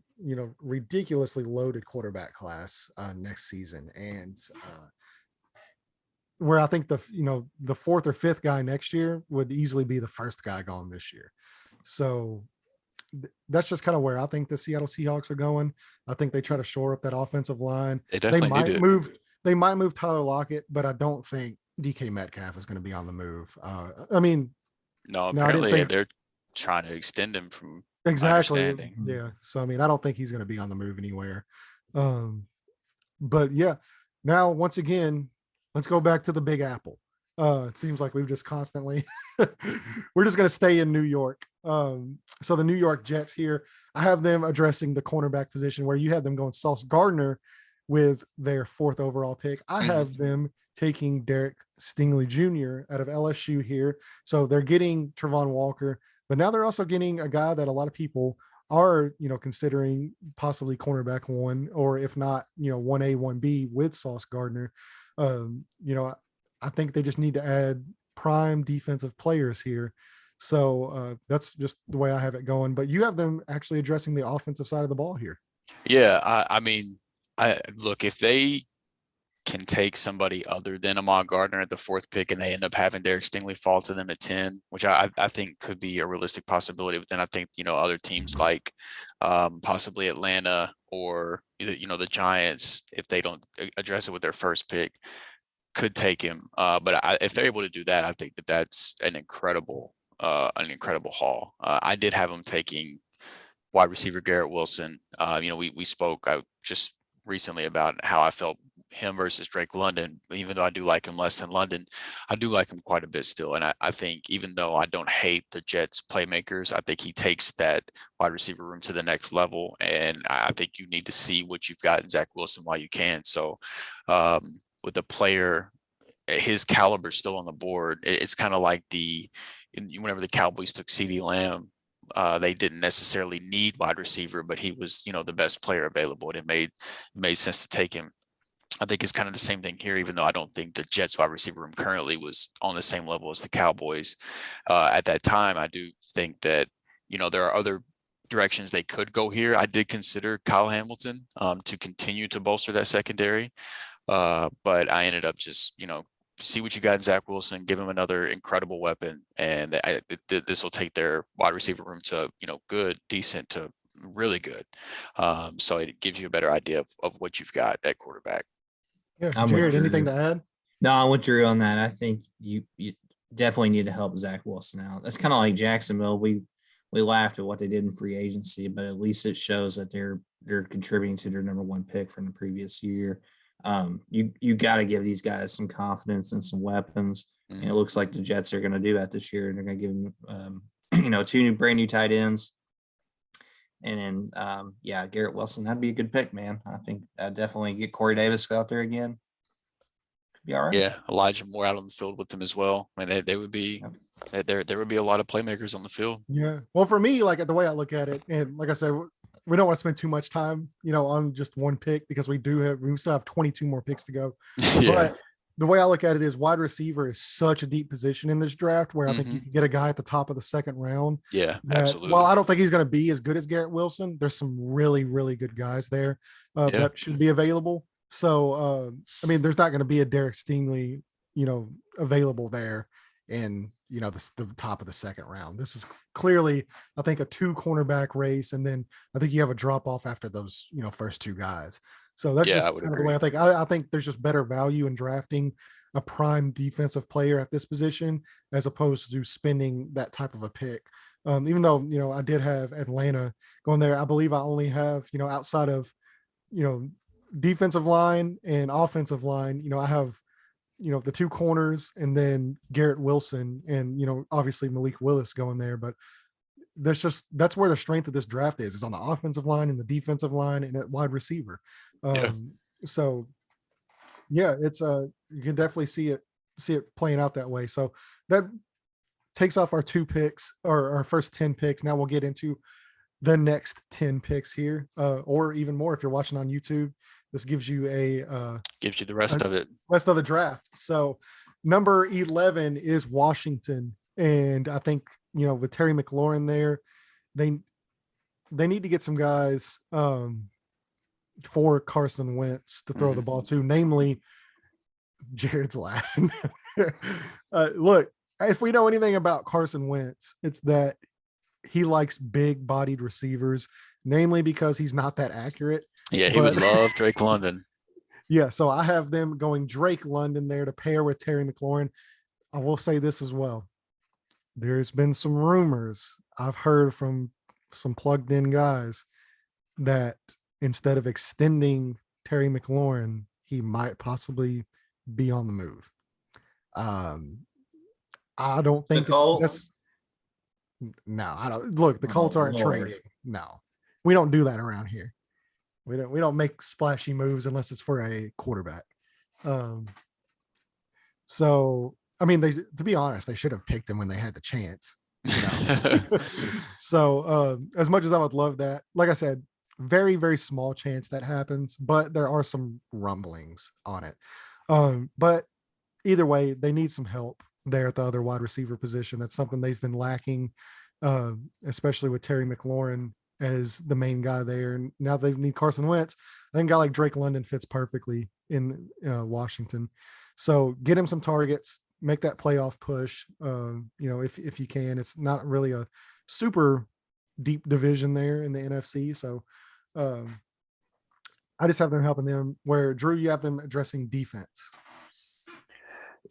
ridiculously loaded quarterback class next season. And where I think the 4th or 5th guy next year would easily be the first guy gone this year. So that's just kind of where I think the Seattle Seahawks are going. I think they try to shore up that offensive line. They might move Tyler Lockett, but I don't think DK Metcalf is going to be on the move. Apparently they're trying to extend him from exactly. Yeah. So, I don't think he's going to be on the move anywhere. But yeah, now once again, let's go back to the Big Apple. It seems like we've just constantly, we're just going to stay in New York. So the New York Jets here, I have them addressing the cornerback position where you had them going Sauce Gardner with their 4th overall pick. I have them taking Derek Stingley Jr. out of LSU here. So they're getting Trevon Walker, but now they're also getting a guy that a lot of people are, considering possibly cornerback 1, or if not, 1A, 1B with Sauce Gardner. I think they just need to add prime defensive players here. So that's just the way I have it going. But you have them actually addressing the offensive side of the ball here. Yeah, I look, if they can take somebody other than Ahmad Gardner at the 4th pick and they end up having Derek Stingley fall to them at 10, which I think could be a realistic possibility. But then I think, other teams like possibly Atlanta or, the Giants, if they don't address it with their 1st pick, could take him. But if they're able to do that, I think that's an incredible haul. I did have him taking wide receiver Garrett Wilson. We spoke just recently about how I felt him versus Drake London. Even though I do like him less than London, I do like him quite a bit still. And I think even though I don't hate the Jets playmakers, I think he takes that wide receiver room to the next level. And I think you need to see what you've got in Zach Wilson while you can. So with a player his caliber still on the board, it's kind of like whenever the Cowboys took CeeDee Lamb, they didn't necessarily need wide receiver, but he was, the best player available, and it made sense to take him. I think it's kind of the same thing here, even though I don't think the Jets wide receiver room currently was on the same level as the Cowboys. At that time, I do think that, there are other directions they could go here. I did consider Kyle Hamilton to continue to bolster that secondary. But I ended up just, see what you got in Zach Wilson, give him another incredible weapon. And this will take their wide receiver room to, good, decent to really good. So it gives you a better idea of what you've got at quarterback. Yeah. Jared, anything to add? No, I went Drew on that. I think you definitely need to help Zach Wilson out. That's kind of like Jacksonville. We laughed at what they did in free agency, but at least it shows that they're contributing to their number 1 pick from the previous year. You got to give these guys some confidence and some weapons. And it looks like the Jets are going to do that this year. And they're going to give them, 2 brand new tight ends. And then, Garrett Wilson, that'd be a good pick, man. I think definitely get Corey Davis out there again. Could be all right. Yeah, Elijah Moore out on the field with them as well. They would be there would be a lot of playmakers on the field. Yeah. Well, for me, like the way I look at it, and like I said, we don't want to spend too much time, on just one pick because we still have 22 more picks to go. Yeah. But the way I look at it is wide receiver is such a deep position in this draft where I think you can get a guy at the top of the second round. Yeah, That, absolutely. while I don't think he's going to be as good as Garrett Wilson, there's some really, really good guys there that should be available. So, there's not going to be a Derek Stingley, available there in, the top of the second round. This is clearly, I think, a 2 cornerback race. And then I think you have a drop off after those, first 2 guys. So that's just kind of the way I think. I think there's just better value in drafting a prime defensive player at this position as opposed to spending that type of a pick. Even though, I did have Atlanta going there, I believe I only have, outside of, defensive line and offensive line, I have, the 2 corners and then Garrett Wilson and, obviously Malik Willis going there. But that's where the strength of this draft is on the offensive line and the defensive line and at wide receiver. So yeah, it's you can definitely see it playing out that way. So that takes off our 2 picks or our first 10 picks. Now we'll get into the next 10 picks here, or even more if you're watching on YouTube. This gives you gives you the rest of it. Rest of the draft. So number 11 is Washington, and I think with Terry McLaurin there, they need to get some guys for Carson Wentz to throw the ball to, namely Jared's laughing. Look, if we know anything about Carson Wentz, it's that he likes big-bodied receivers, namely because he's not that accurate. Yeah, he would love Drake London. Yeah, so I have them going Drake London there to pair with Terry McLaurin. I will say this as well. There's been some rumors I've heard from some plugged-in guys that instead of extending Terry McLaurin, he might possibly be on the move. I don't think that's no, I don't. Look, the Colts aren't trading. No, we don't do that around here. We don't make splashy moves unless it's for a quarterback. So to be honest, they should have picked him when they had the chance. So as much as I would love that, like I said, very, very small chance that happens, but there are some rumblings on it. But either way, they need some help there at the other wide receiver position. That's something they've been lacking, especially with Terry McLaurin as the main guy there. And now they need Carson Wentz. I think a guy like Drake London fits perfectly in Washington. So get him some targets, make that playoff push. If you can. It's not really a super deep division there in the NFC. So I just have them helping them, where Drew, you have them addressing defense.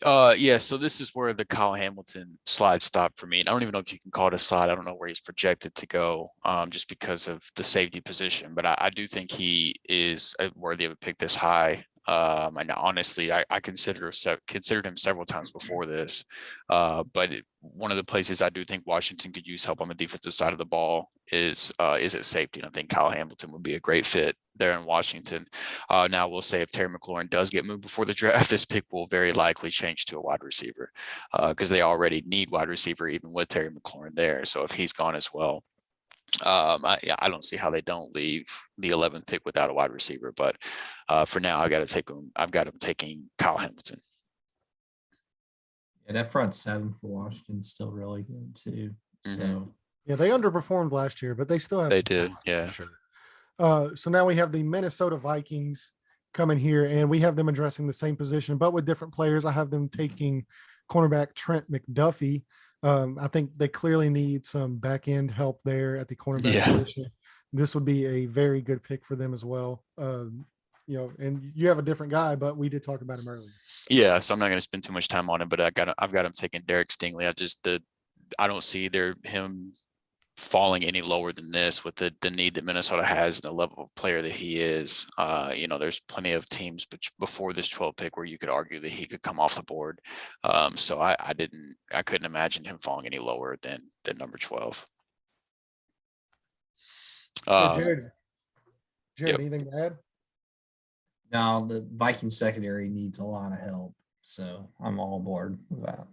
Yeah, so this is where the Kyle Hamilton slide stopped for me. And I don't even know if you can call it a slide. I don't know where he's projected to go, just because of the safety position. But I do think he is worthy of a pick this high. And honestly, I considered him several times before this. But one of the places I do think Washington could use help on the defensive side of the ball is at safety. And I think Kyle Hamilton would be a great fit there in Washington. Now we'll say if Terry McLaurin does get moved before the draft, this pick will very likely change to a wide receiver, because they already need wide receiver even with Terry McLaurin there. So if he's gone as well, I don't see how they don't leave the 11th pick without a wide receiver. But for now, I've got him taking Kyle Hamilton. Yeah, that front 7 for Washington is still really good too. So yeah, they underperformed last year, but they still have. They did, yeah. Sure. So now we have the Minnesota Vikings coming here, and we have them addressing the same position, but with different players. I have them taking cornerback Trent McDuffie. I think they clearly need some back end help there at the cornerback position. This would be a very good pick for them as well. And you have a different guy, but we did talk about him earlier. Yeah, so I'm not going to spend too much time on him, but I've got him taking Derek Stingley. I don't see him falling any lower than this with the need that Minnesota has and the level of player that he is. There's plenty of teams before this 12 pick where you could argue that he could come off the board. So I couldn't imagine him falling any lower than number 12. Jared, anything to add? No, the Viking secondary needs a lot of help, so I'm all aboard with that.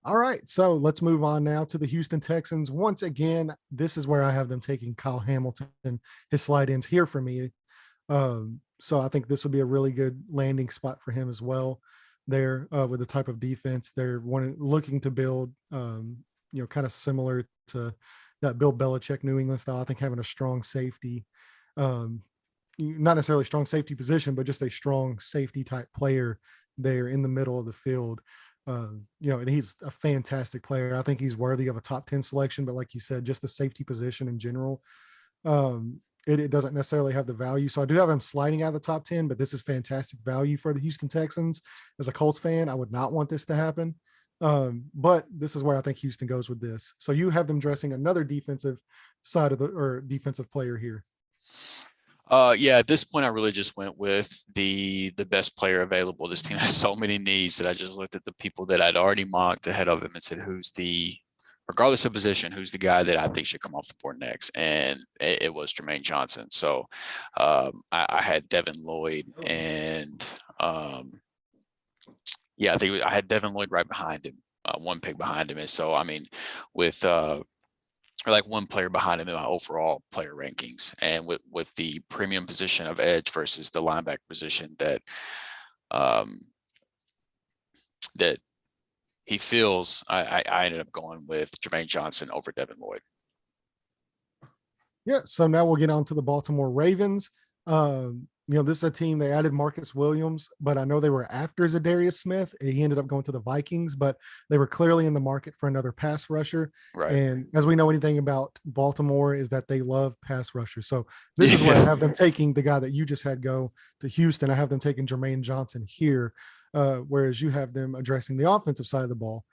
All right, so let's move on now to the Houston Texans. Once again, this is where I have them taking Kyle Hamilton. His slide ins here for me. So I think this will be a really good landing spot for him as well. There with the type of defense they're looking to build, kind of similar to that Bill Belichick New England style. I think having a strong safety, not necessarily strong safety position, but just a strong safety type player there in the middle of the field. And he's a fantastic player. I think he's worthy of a top 10 selection, but like you said, just the safety position in general, it doesn't necessarily have the value. So I do have him sliding out of the top 10, but this is fantastic value for the Houston Texans. As a Colts fan, I would not want this to happen. But this is where I think Houston goes with this. So you have them dressing another defensive defensive player here. Yeah, at this point, I really just went with the best player available. This team has so many needs that I just looked at the people that I'd already mocked ahead of him and said, regardless of position, who's the guy that I think should come off the board next? And it was Jermaine Johnson. So I had Devin Lloyd and I think I had Devin Lloyd right behind him, one pick behind him. And so, I mean, with like one player behind him in my overall player rankings, and with the premium position of edge versus the linebacker position that he feels, I ended up going with Jermaine Johnson over Devin Lloyd. Yeah. So now we'll get on to the Baltimore Ravens. This is a team, they added Marcus Williams, but I know they were after Zadarius Smith. He ended up going to the Vikings, but they were clearly in the market for another pass rusher. Right. And as we know, anything about Baltimore is that they love pass rushers. So this is where I have them taking the guy that you just had go to Houston. I have them taking Jermaine Johnson here, whereas you have them addressing the offensive side of the ball.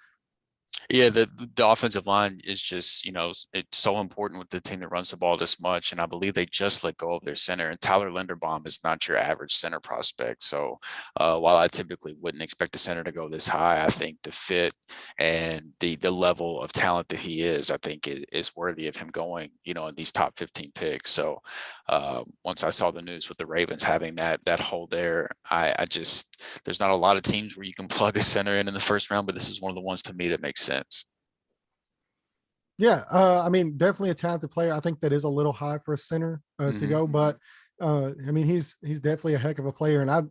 Yeah, the offensive line is just, it's so important with the team that runs the ball this much. And I believe they just let go of their center. And Tyler Linderbaum is not your average center prospect. So while I typically wouldn't expect a center to go this high, I think the fit and the level of talent that he is, I think is worthy of him going, in these top 15 picks. So once I saw the news with the Ravens having that hole there, there's not a lot of teams where you can plug a center in the first round, but this is one of the ones to me that makes sense. Yeah, definitely a talented player. I think that is a little high for a center to go, but he's definitely a heck of a player, and I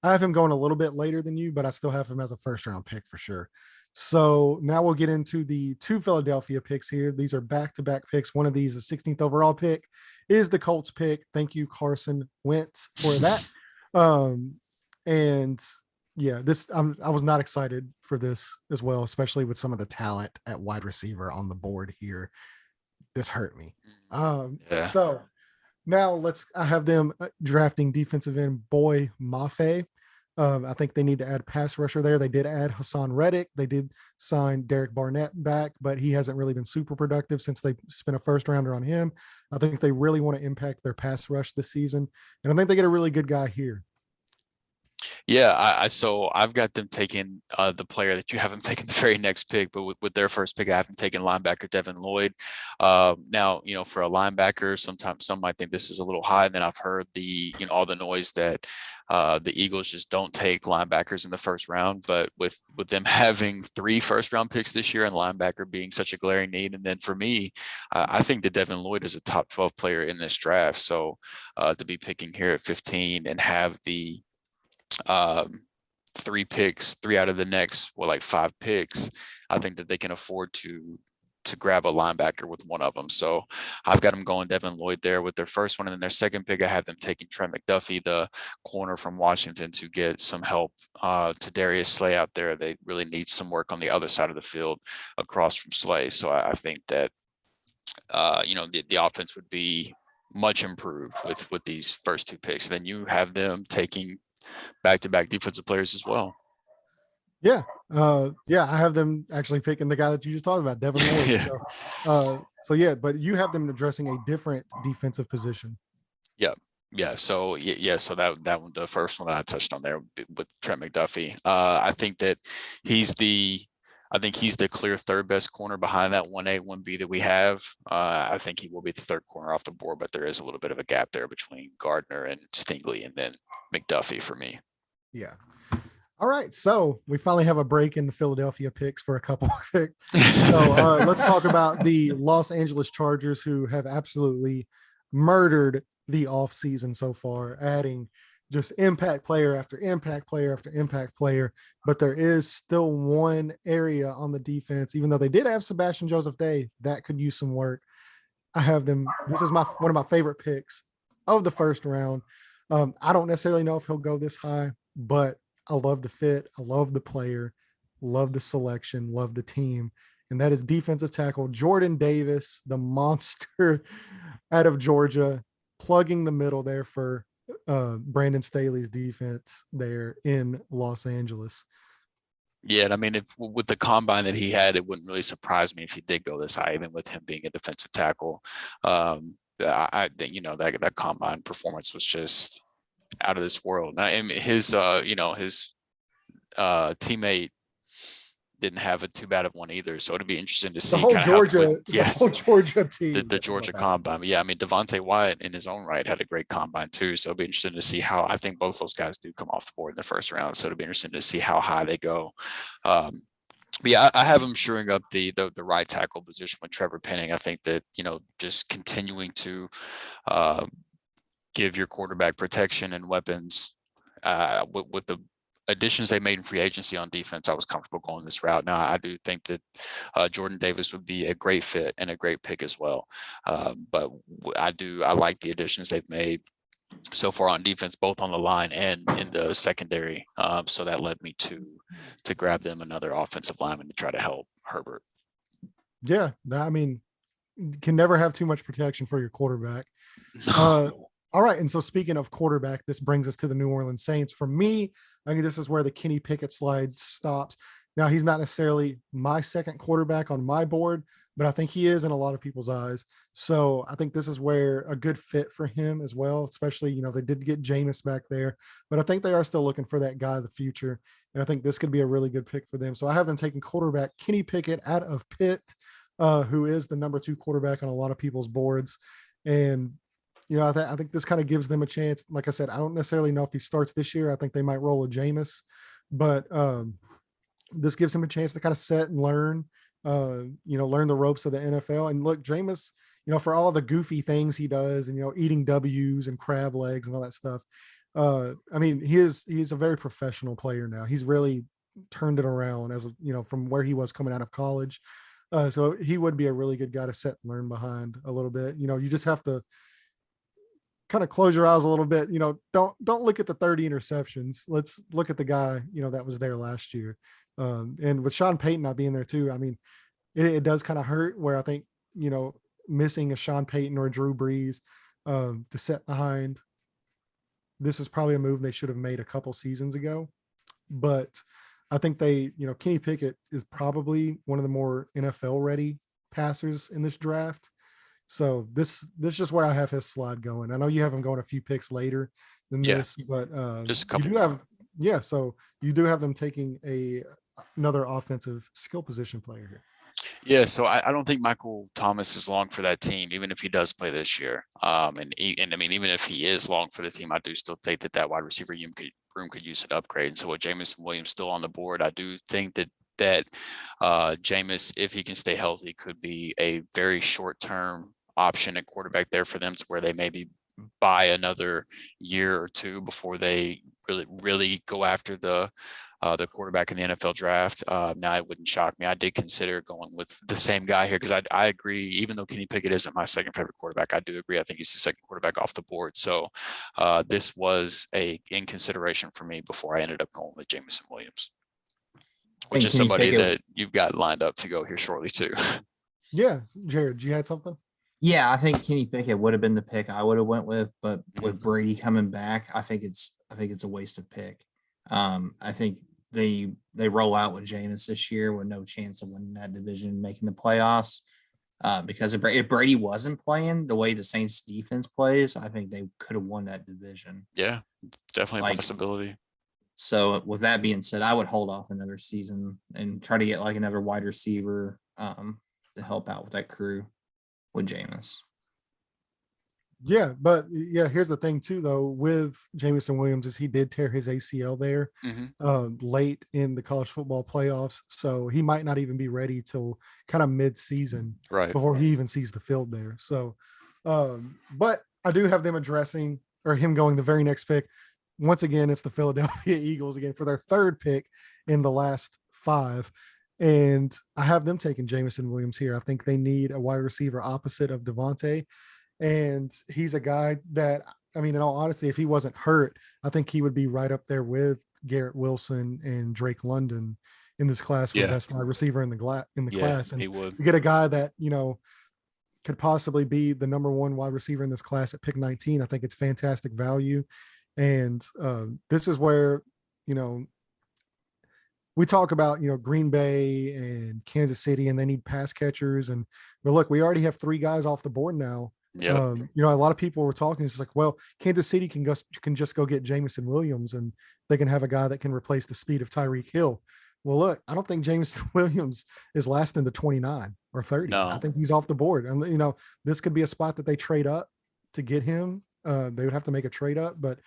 have him going a little bit later than you, but I still have him as a first round pick for sure. So now we'll get into the two Philadelphia picks here. These are back-to-back picks. One of these, the 16th overall pick, is the Colts pick. Thank you, Carson Wentz, for that. And yeah, I was not excited for this as well, especially with some of the talent at wide receiver on the board here. This hurt me. So now I have them drafting defensive end Boy Mafe. I think they need to add pass rusher there. They did add Hassan Reddick. They did sign Derek Barnett back, but he hasn't really been super productive since they spent a first rounder on him. I think they really want to impact their pass rush this season. And I think they get a really good guy here. Yeah, so I've got them taking the player that you haven't taken the very next pick, but with their first pick, I haven't taken linebacker Devin Lloyd. Now, for a linebacker, sometimes some might think this is a little high. And then I've heard all the noise that the Eagles just don't take linebackers in the first round. But with them having 3 first-round picks this year and linebacker being such a glaring need, and then for me, I think that Devin Lloyd is a top 12 player in this draft. So to be picking here at 15 and have the 3 picks, 3 out of the next, 5 picks, I think that they can afford to grab a linebacker with one of them. So I've got them going Devin Lloyd there with their first one. And then their second pick, I have them taking Trent McDuffie, the corner from Washington, to get some help to Darius Slay out there. They really need some work on the other side of the field across from Slay. So I think that, the offense would be much improved with these first 2 picks. Then you have them taking back-to-back defensive players as well. Yeah. I have them actually picking the guy that you just talked about, Devin Lloyd. Yeah. But you have them addressing a different defensive position. Yeah. So that one, the first one that I touched on there with Trent McDuffie, I think that he's the clear third best corner behind that 1A, 1B that we have. I think he will be the third corner off the board, but there is a little bit of a gap there between Gardner and Stingley and then McDuffie for me. Yeah. All right, so we finally have a break in the Philadelphia picks for a couple of picks. So let's talk about the Los Angeles Chargers, who have absolutely murdered the offseason so far, adding just impact player after impact player after impact player. But there is still one area on the defense, even though they did have Sebastian Joseph Day, that could use some work. I have them. This is one of my favorite picks of the first round. I don't necessarily know if he'll go this high, but I love the fit. I love the player, love the selection, love the team. And that is defensive tackle Jordan Davis, the monster out of Georgia, plugging the middle there for Brandon Staley's defense there in Los Angeles. Yeah, and I mean, if with the combine that he had, it wouldn't really surprise me if he did go this high, even with him being a defensive tackle. I think that combine performance was just out of this world. And his teammate didn't have a too bad of one either, so it'd be interesting to see the whole Georgia team, the Georgia combine. But yeah, I mean, Devontae Wyatt in his own right had a great combine too, so it'll be interesting to see how. I think both those guys do come off the board in the first round, so it'll be interesting to see how high they go. But yeah, I have him shoring up the right tackle position with Trevor Penning. I think that just continuing to give your quarterback protection and weapons with the additions they made in free agency on defense, I was comfortable going this route. Now, I do think that Jordan Davis would be a great fit and a great pick as well. But I like the additions they've made so far on defense, both on the line and in the secondary. So that led me to grab them another offensive lineman to try to help Herbert. Yeah, I mean, you can never have too much protection for your quarterback. All right. And so speaking of quarterback, this brings us to the New Orleans Saints. For me, I think this is where the Kenny Pickett slide stops. Now, he's not necessarily my second quarterback on my board, but I think he is in a lot of people's eyes. So I think this is where a good fit for him as well, especially, they did get Jameis back there, but I think they are still looking for that guy of the future. And I think this could be a really good pick for them. So I have them taking quarterback Kenny Pickett out of Pitt, who is the number 2 quarterback on a lot of people's boards. And I think this kind of gives them a chance. Like I said, I don't necessarily know if he starts this year. I think they might roll a Jameis, but this gives him a chance to kind of set and learn the ropes of the NFL. And look, Jameis, for all the goofy things he does and, eating W's and crab legs and all that stuff. I mean, he's a very professional player now. He's really turned it around from where he was coming out of college. So he would be a really good guy to set and learn behind a little bit. You just have to kind of close your eyes a little bit. Don't look at the 30 interceptions. Let's look at the guy, that was there last year. And with Sean Payton not being there too, I mean, it does kind of hurt where I think, missing a Sean Payton or a Drew Brees to set behind. This is probably a move they should have made a couple seasons ago, but I think Kenny Pickett is probably one of the more NFL ready passers in this draft. So this is just where I have his slide going. I know you have him going a few picks later than this, but just a couple. So you do have them taking another offensive skill position player here. Yeah, so I don't think Michael Thomas is long for that team, even if he does play this year. And I mean, even if he is long for the team, I do still think that wide receiver room could use an upgrade. And so with Jameson Williams still on the board, I do think that Jameis, if he can stay healthy, could be a very short-term option at quarterback there for them, to where they maybe buy another year or two before they really go after the quarterback in the NFL draft. Now, it wouldn't shock me. I did consider going with the same guy here, because I agree, even though Kenny Pickett isn't my second favorite quarterback, I do agree. I think he's the second quarterback off the board. So this was in consideration for me before I ended up going with Jameson Williams, which is somebody that you've got lined up to go here shortly too. Yeah. Jared, you had something? Yeah, I think Kenny Pickett would have been the pick I would have went with, but with Brady coming back, I think it's a waste of pick. I think they roll out with Jameis this year with no chance of winning that division, making the playoffs. Because if Brady wasn't playing the way the Saints defense plays, I think they could have won that division. Yeah, definitely a possibility. So with that being said, I would hold off another season and try to get like another wide receiver to help out with that crew with Jameis. Yeah, but yeah, here's the thing too, though, with Jamison Williams is he did tear his ACL there late in the college football playoffs, so he might not even be ready till kind of mid-season Right. before he even sees the field there. So, but I do have them addressing or him going the very next pick. Once again, it's the Philadelphia Eagles again for their third pick in the last 5. And I have them taking Jamison Williams here. I think they need a wide receiver opposite of Devontae. And he's a guy that, I mean, in all honesty, if he wasn't hurt, I think he would be right up there with Garrett Wilson and Drake London in this class for best wide receiver in the class. And he would. you get a guy that, could possibly be the number 1 wide receiver in this class at pick 19. I think it's fantastic value. And this is where, we talk about, Green Bay and Kansas City, and they need pass catchers. But look, we already have 3 guys off the board now. Yeah. A lot of people were talking. It's like, well, Kansas City can just go get Jamison Williams, and they can have a guy that can replace the speed of Tyreek Hill. Well, look, I don't think Jamison Williams is lasting the 29 or 30. No. I think he's off the board. And, this could be a spot that they trade up to get him. They would have to make a trade up. But,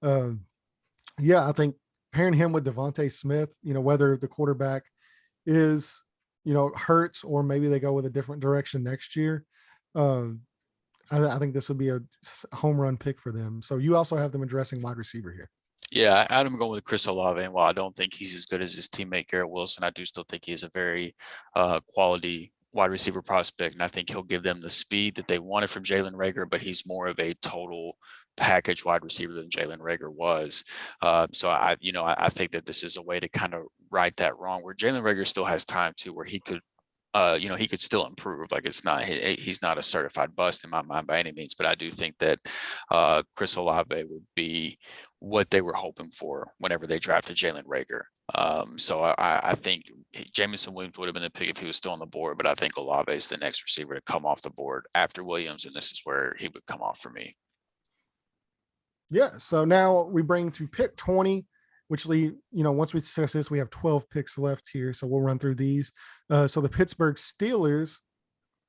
I think pairing him with Devontae Smith, whether the quarterback is, hurts or maybe they go with a different direction next year, I think this would be a home run pick for them. So you also have them addressing wide receiver here. Yeah, I had him going with Chris Olave, and while I don't think he's as good as his teammate Garrett Wilson, I do still think he is a very quality wide receiver prospect, and I think he'll give them the speed that they wanted from Jalen Reagor, but he's more of a total package wide receiver than Jalen Reagor was. So I think that this is a way to kind of right that wrong, where Jalen Reagor still has time too, where he could he could still improve. Like he's not a certified bust in my mind by any means, but I do think that Chris Olave would be what they were hoping for whenever they drafted Jalen Reagor. So I think Jamison Williams would have been the pick if he was still on the board, but I think Olave is the next receiver to come off the board after Williams, and this is where he would come off for me. Yeah. So now we bring to pick 20. Which once we discuss this, we have 12 picks left here. So we'll run through these. So the Pittsburgh Steelers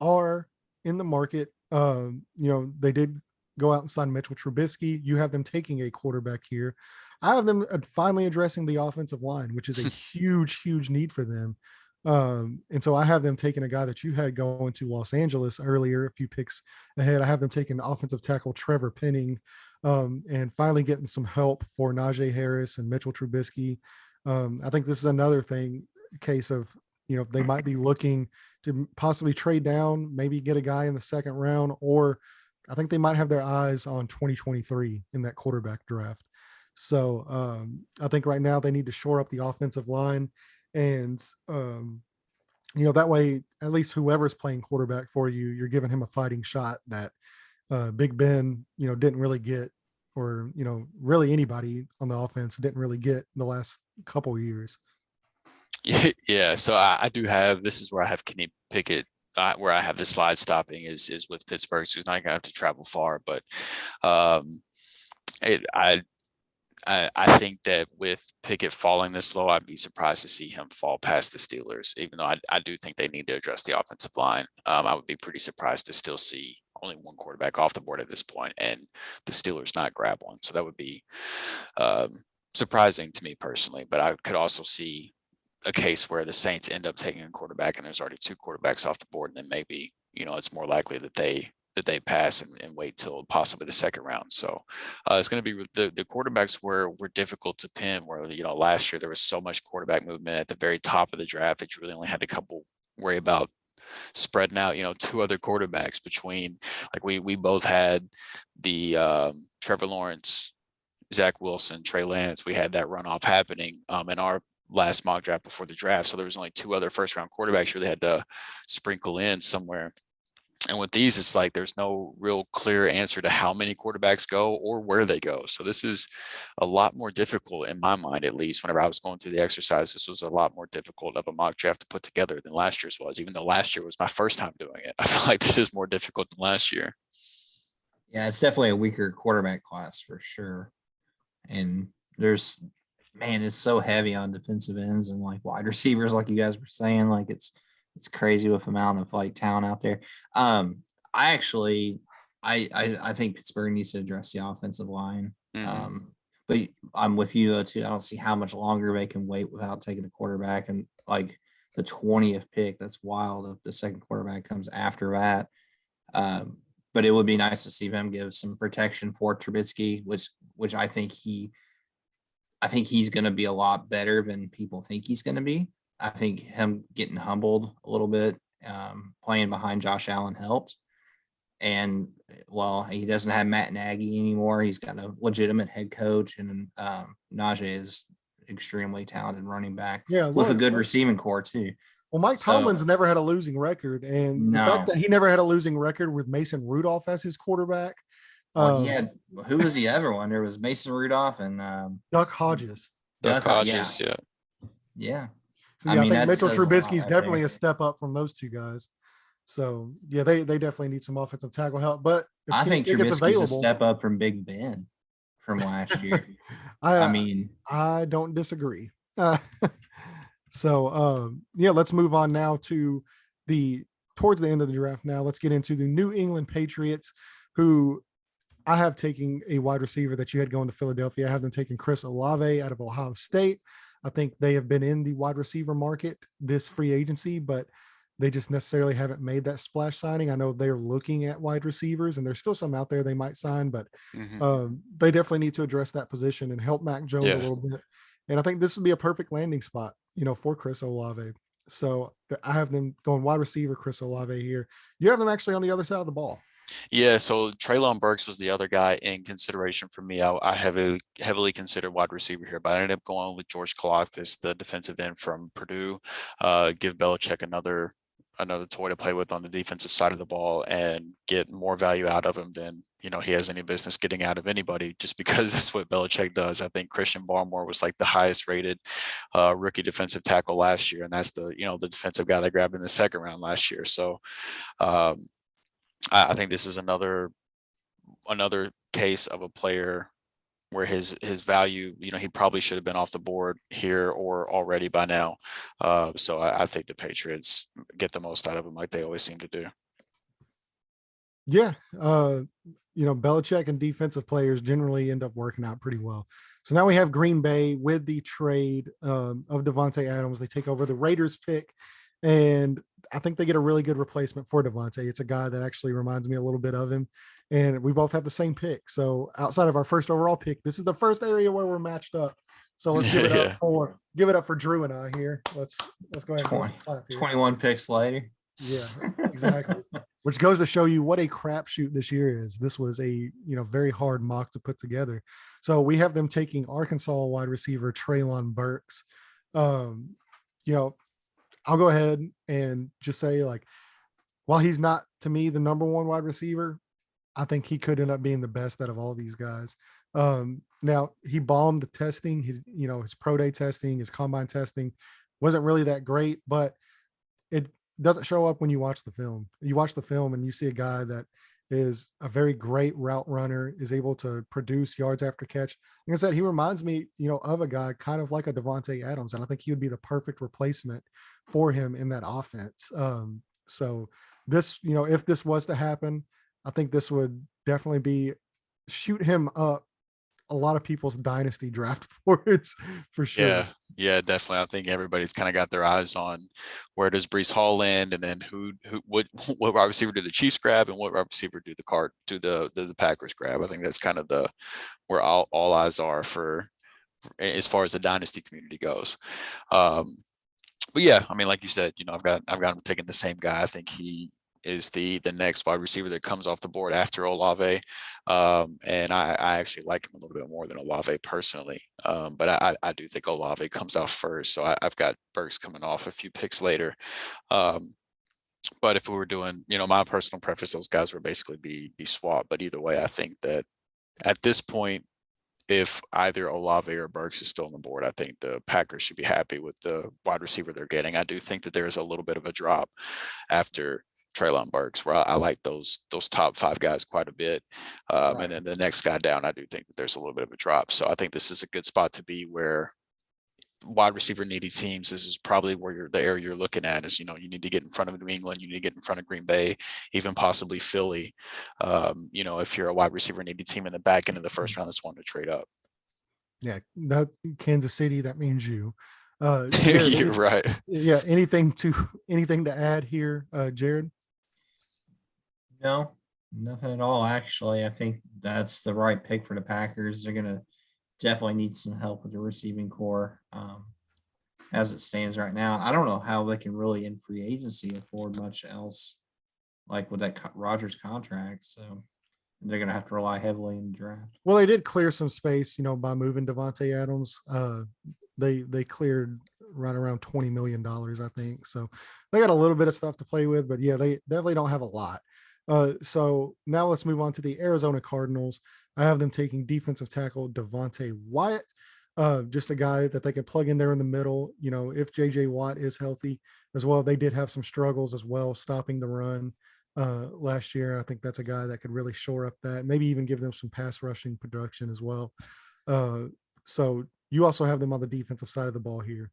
are in the market. They did go out and sign Mitchell Trubisky. You have them taking a quarterback here. I have them finally addressing the offensive line, which is a huge, huge need for them. And so I have them taking a guy that you had going to Los Angeles earlier, a few picks ahead. I have them taking offensive tackle Trevor Penning, and finally getting some help for Najee Harris and Mitchell Trubisky. I think this is another case of, they might be looking to possibly trade down, maybe get a guy in the second round, or I think they might have their eyes on 2023 in that quarterback draft. So I think right now they need to shore up the offensive line. And, that way, at least whoever's playing quarterback for you, you're giving him a fighting shot that Big Ben, didn't really get, or, really anybody on the offense didn't really get in the last couple of years. Yeah. So I do have, this is where I have Kenny Pickett, where I have the slide stopping is with Pittsburgh. So he's not going to have to travel far, but I think that with Pickett falling this low, I'd be surprised to see him fall past the Steelers, even though I do think they need to address the offensive line. I would be pretty surprised to still see only one quarterback off the board at this point and the Steelers not grab one. So that would be surprising to me personally, but I could also see a case where the Saints end up taking a quarterback and there's already 2 quarterbacks off the board. And then maybe, it's more likely that they pass and wait till possibly the second round. So it's going to be the quarterbacks were difficult to pin, where, last year there was so much quarterback movement at the very top of the draft that you really only had a couple worry about spreading out, 2 other quarterbacks between, like we both had the Trevor Lawrence, Zach Wilson, Trey Lance. We had that runoff happening in our last mock draft before the draft. So there was only 2 other first round quarterbacks you really had to sprinkle in somewhere. And with these, it's like there's no real clear answer to how many quarterbacks go or where they go. So this is a lot more difficult in my mind, at least whenever I was going through the exercise. This was a lot more difficult of a mock draft to put together than last year's was, even though last year was my first time doing it. I feel like this is more difficult than last year. Yeah, it's definitely a weaker quarterback class for sure. And it's so heavy on defensive ends and like wide receivers, like you guys were saying, like it's crazy with the amount of like talent out there. I I think Pittsburgh needs to address the offensive line. Mhm. But I'm with you though too. I don't see how much longer they can wait without taking a quarterback, and like the 20th pick. That's wild if the second quarterback comes after that. But it would be nice to see them give some protection for Trubisky, which I think he's going to be a lot better than people think he's going to be. I think him getting humbled a little bit, playing behind Josh Allen helped. And well, he doesn't have Matt Nagy anymore. He's got a legitimate head coach, and Najee is extremely talented running back with a good receiving core too. Well, Mike Tomlin's never had a losing record, and the fact that he never had a losing record with Mason Rudolph as his quarterback. Who was the other one? There was Mason Rudolph and Duck Hodges. Duck Hodges, yeah. So I think Mitchell Trubisky is definitely a step up from those two guys. So yeah, they definitely need some offensive tackle help. But I think Trubisky's a step up from Big Ben from last year. I don't disagree. Let's move on now to towards the end of the draft. Now let's get into the New England Patriots, who I have taken a wide receiver that you had going to Philadelphia. I have them taking Chris Olave out of Ohio State. I think they have been in the wide receiver market this free agency, but they just necessarily haven't made that splash signing. I know they're looking at wide receivers, and there's still some out there they might sign, but they definitely need to address that position and help Mac Jones a little bit. And I think this would be a perfect landing spot, for Chris Olave. So I have them going wide receiver, Chris Olave here. You have them actually on the other side of the ball. Yeah, so Treylon Burks was the other guy in consideration for me. I heavily considered wide receiver here, but I ended up going with George Karlaftis, the defensive end from Purdue. Give Belichick another toy to play with on the defensive side of the ball and get more value out of him than he has any business getting out of anybody, just because that's what Belichick does. I think Christian Barmore was like the highest rated rookie defensive tackle last year, and that's the defensive guy they grabbed in the second round last year. So I think this is another case of a player where his value, he probably should have been off the board here or already by now. So I think the Patriots get the most out of him, like they always seem to do. Yeah. Belichick and defensive players generally end up working out pretty well. So now we have Green Bay with the trade of Devontae Adams. They take over the Raiders pick, and I think they get a really good replacement for Devontae. It's a guy that actually reminds me a little bit of him, and we both have the same pick. So outside of our first overall pick, this is the first area where we're matched up. So let's give it up for Drew and I here. Let's go ahead and clap here. 21 picks later. Yeah, exactly. Which goes to show you what a crapshoot this year is. This was a very hard mock to put together. So we have them taking Arkansas wide receiver Treylon Burks. I'll go ahead and just say, while he's not to me the number one wide receiver, I think he could end up being the best out of all these guys. Now he bombed the testing, his pro day testing, his combine testing wasn't really that great, but it doesn't show up when you watch the film. You watch the film and you see a guy that is a very great route runner, is able to produce yards after catch. Like I said, he reminds me, of a guy kind of like a Devontae Adams, and I think he would be the perfect replacement for him in that offense. So this, if this was to happen, I think this would definitely shoot him up a lot of people's dynasty draft boards for sure. Yeah, definitely. I think everybody's kind of got their eyes on where does Breece Hall land, and then what wide receiver do the Chiefs grab, and what wide receiver do the Packers grab. I think that's kind of where all eyes are for as far as the dynasty community goes. But yeah, I mean, like you said, I've got him taking the same guy. I think he is the next wide receiver that comes off the board after Olave. And I actually like him a little bit more than Olave personally. But I do think Olave comes off first. So I've got Burks coming off a few picks later. But if we were doing, my personal preference, those guys would basically be swapped. But either way, I think that at this point, if either Olave or Burks is still on the board, I think the Packers should be happy with the wide receiver they're getting. I do think that there is a little bit of a drop after Treylon Burks, where I like those top five guys quite a bit. And then the next guy down, I do think that there's a little bit of a drop. So I think this is a good spot to be where wide receiver needy teams, this is probably where the area you're looking at is, you need to get in front of New England, you need to get in front of Green Bay, even possibly Philly. If you're a wide receiver needy team in the back end of the first round that's wanting to trade up. Yeah, that Kansas City, that means you. Jared, you're right. Yeah, anything to add here, Jared? No, nothing at all. Actually, I think that's the right pick for the Packers. They're gonna definitely need some help with the receiving core as it stands right now. I don't know how they can really in free agency afford much else, like with that Rodgers contract. So they're gonna have to rely heavily in the draft. Well, they did clear some space, by moving Devontae Adams. They cleared right around $20 million, I think. So they got a little bit of stuff to play with, but yeah, they definitely don't have a lot. So now let's move on to the Arizona Cardinals. I have them taking defensive tackle Devontae Wyatt, just a guy that they could plug in there in the middle. If JJ Watt is healthy as well. They did have some struggles as well stopping the run last year. I think that's a guy that could really shore up that, maybe even give them some pass rushing production as well. So you also have them on the defensive side of the ball here.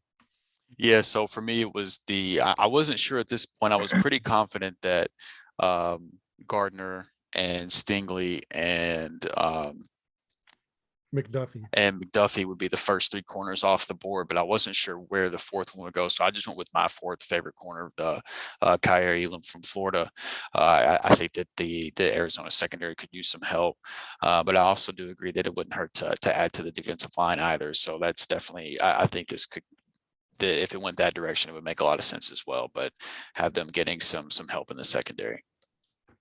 Yeah, so for me, it was I wasn't sure at this point. I was pretty confident that Gardner and Stingley and McDuffie would be the first three corners off the board, but I wasn't sure where the fourth one would go. So I just went with my fourth favorite corner, the Kyer Elam from Florida. I think that the Arizona secondary could use some help, but I also do agree that it wouldn't hurt to add to the defensive line either. So that's definitely, I think this could, that if it went that direction, it would make a lot of sense as well, but have them getting some help in the secondary.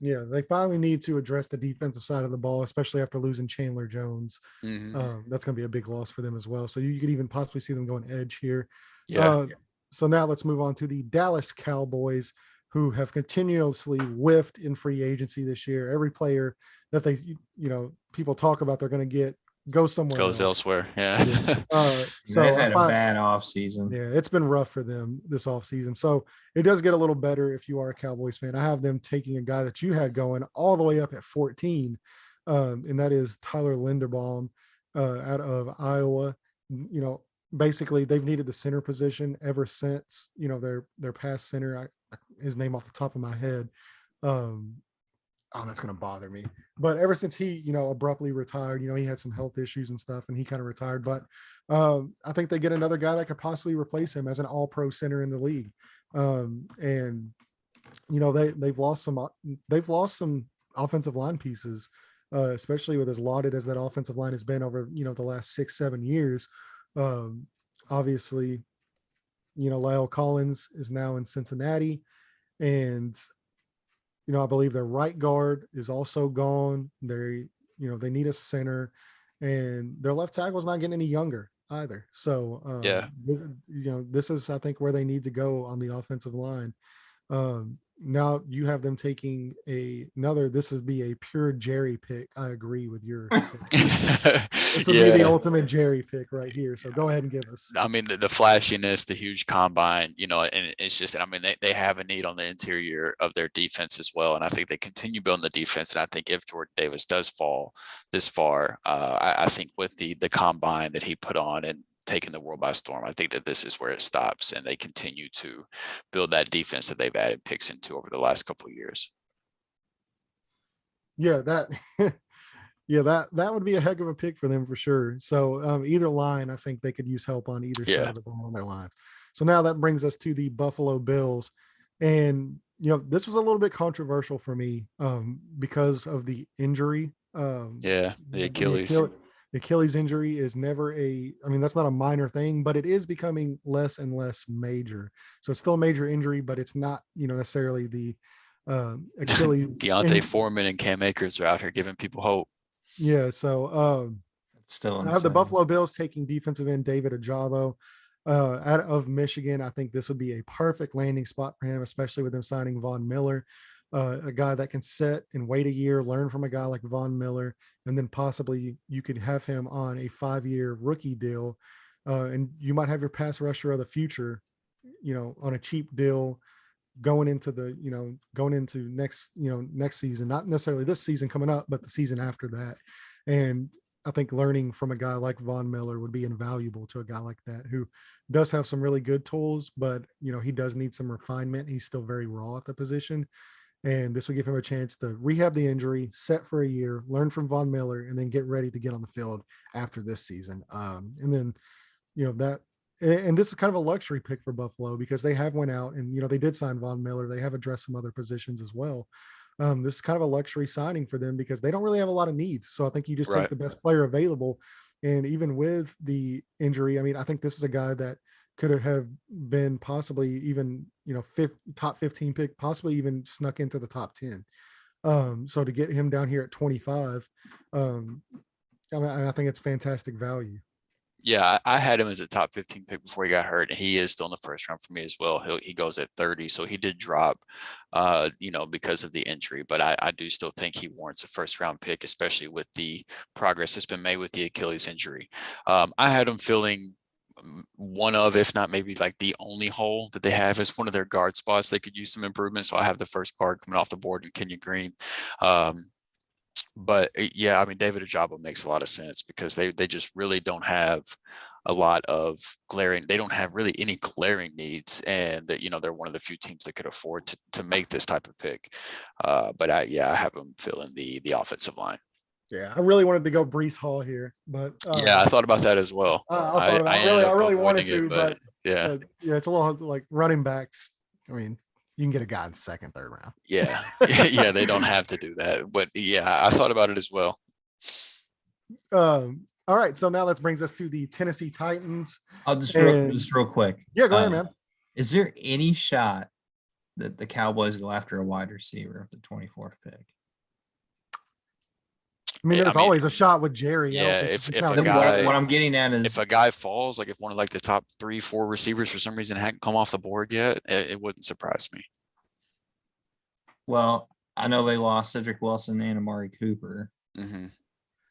Yeah, they finally need to address the defensive side of the ball, especially after losing Chandler Jones. Mm-hmm. That's going to be a big loss for them as well. So you could even possibly see them going edge here. Yeah. So now let's move on to the Dallas Cowboys, who have continuously whiffed in free agency this year. Every player that they, people talk about they're going to get goes somewhere goes else. elsewhere. Yeah. So they had a bad off season. Yeah, it's been rough for them this off season. So it does get a little better if you are a Cowboys fan. I have them taking a guy that you had going all the way up at 14, and that is Tyler Linderbaum out of Iowa. Basically they've needed the center position ever since their past center. His name off the top of my head. That's going to bother me. But ever since he, abruptly retired, he had some health issues and stuff and he kind of retired. But I think they get another guy that could possibly replace him as an all-pro center in the league. And they've lost some offensive line pieces, especially with as lauded as that offensive line has been over, the last 6-7 years. Obviously, Lyle Collins is now in Cincinnati, and I believe their right guard is also gone. They need a center, and their left tackle is not getting any younger either. So, this is, I think, where they need to go on the offensive line. Now you have them taking this would be a pure Jerry pick. I agree with yours. This would be the ultimate Jerry pick right here. So go ahead and give us. I mean, the flashiness, the huge combine, and it's just, they have a need on the interior of their defense as well. And I think they continue building the defense. And I think if Jordan Davis does fall this far, I think with the combine that he put on and taking the world by storm, I think that this is where it stops, and they continue to build that defense that they've added picks into over the last couple of years. Yeah, that would be a heck of a pick for them for sure. So either line, I think they could use help on either side of the ball on their lines. So now that brings us to the Buffalo Bills, and this was a little bit controversial for me because of the injury. The Achilles. The Achilles injury is never that's not a minor thing, but it is becoming less and less major. So it's still a major injury, but it's not, necessarily the Achilles. Deontay Foreman and Cam Akers are out here giving people hope. Yeah. So still I have the Buffalo Bills taking defensive end David Ojabo out of Michigan. I think this would be a perfect landing spot for him, especially with them signing Von Miller. A guy that can sit and wait a year, learn from a guy like Von Miller, and then possibly you could have him on a 5-year rookie deal, and you might have your pass rusher of the future, on a cheap deal going into next season, not necessarily this season coming up, but the season after that. And I think learning from a guy like Von Miller would be invaluable to a guy like that who does have some really good tools, but he does need some refinement. He's still very raw at the position. And this will give him a chance to rehab the injury, set for a year, learn from Von Miller, and then get ready to get on the field after this season. And then, and this is kind of a luxury pick for Buffalo because they have went out and, they did sign Von Miller. They have addressed some other positions as well. This is kind of a luxury signing for them because they don't really have a lot of needs. So I think you just take the best player available. And even with the injury, I mean, I think this is a guy that could have been possibly even, top 15 pick, possibly even snuck into the top 10. So to get him down here at 25, I think it's fantastic value. Yeah, I had him as a top 15 pick before he got hurt. And he is still in the first round for me as well. He goes at 30. So he did drop, because of the injury. But I do still think he warrants a first round pick, especially with the progress that's been made with the Achilles injury. I had him filling one of, if not maybe like the only hole that they have is one of their guard spots. They could use some improvement. So I have the first guard coming off the board in Kenyon Green. But yeah, I mean, David Ojabo makes a lot of sense because they just really don't have a lot of glaring. They don't have really any glaring needs, and that they're one of the few teams that could afford to make this type of pick. But I have them filling the offensive line. Yeah, I really wanted to go Breece Hall here, but yeah, I thought about that as well. I really wanted to, but yeah, it's a little like running backs. I mean, you can get a guy in second, third round. Yeah. Yeah, they don't have to do that. But yeah, I thought about it as well. All right. So now that brings us to the Tennessee Titans. I'll just real quick. Yeah, go ahead, man. Is there any shot that the Cowboys go after a wide receiver at the 24th pick? I mean, there's always a shot with Jerry. Yeah, if a guy, what I'm getting at is if a guy falls, like if one of like the top 3-4 receivers for some reason hadn't come off the board yet, it wouldn't surprise me. Well, I know they lost Cedric Wilson and Amari Cooper. Mm-hmm.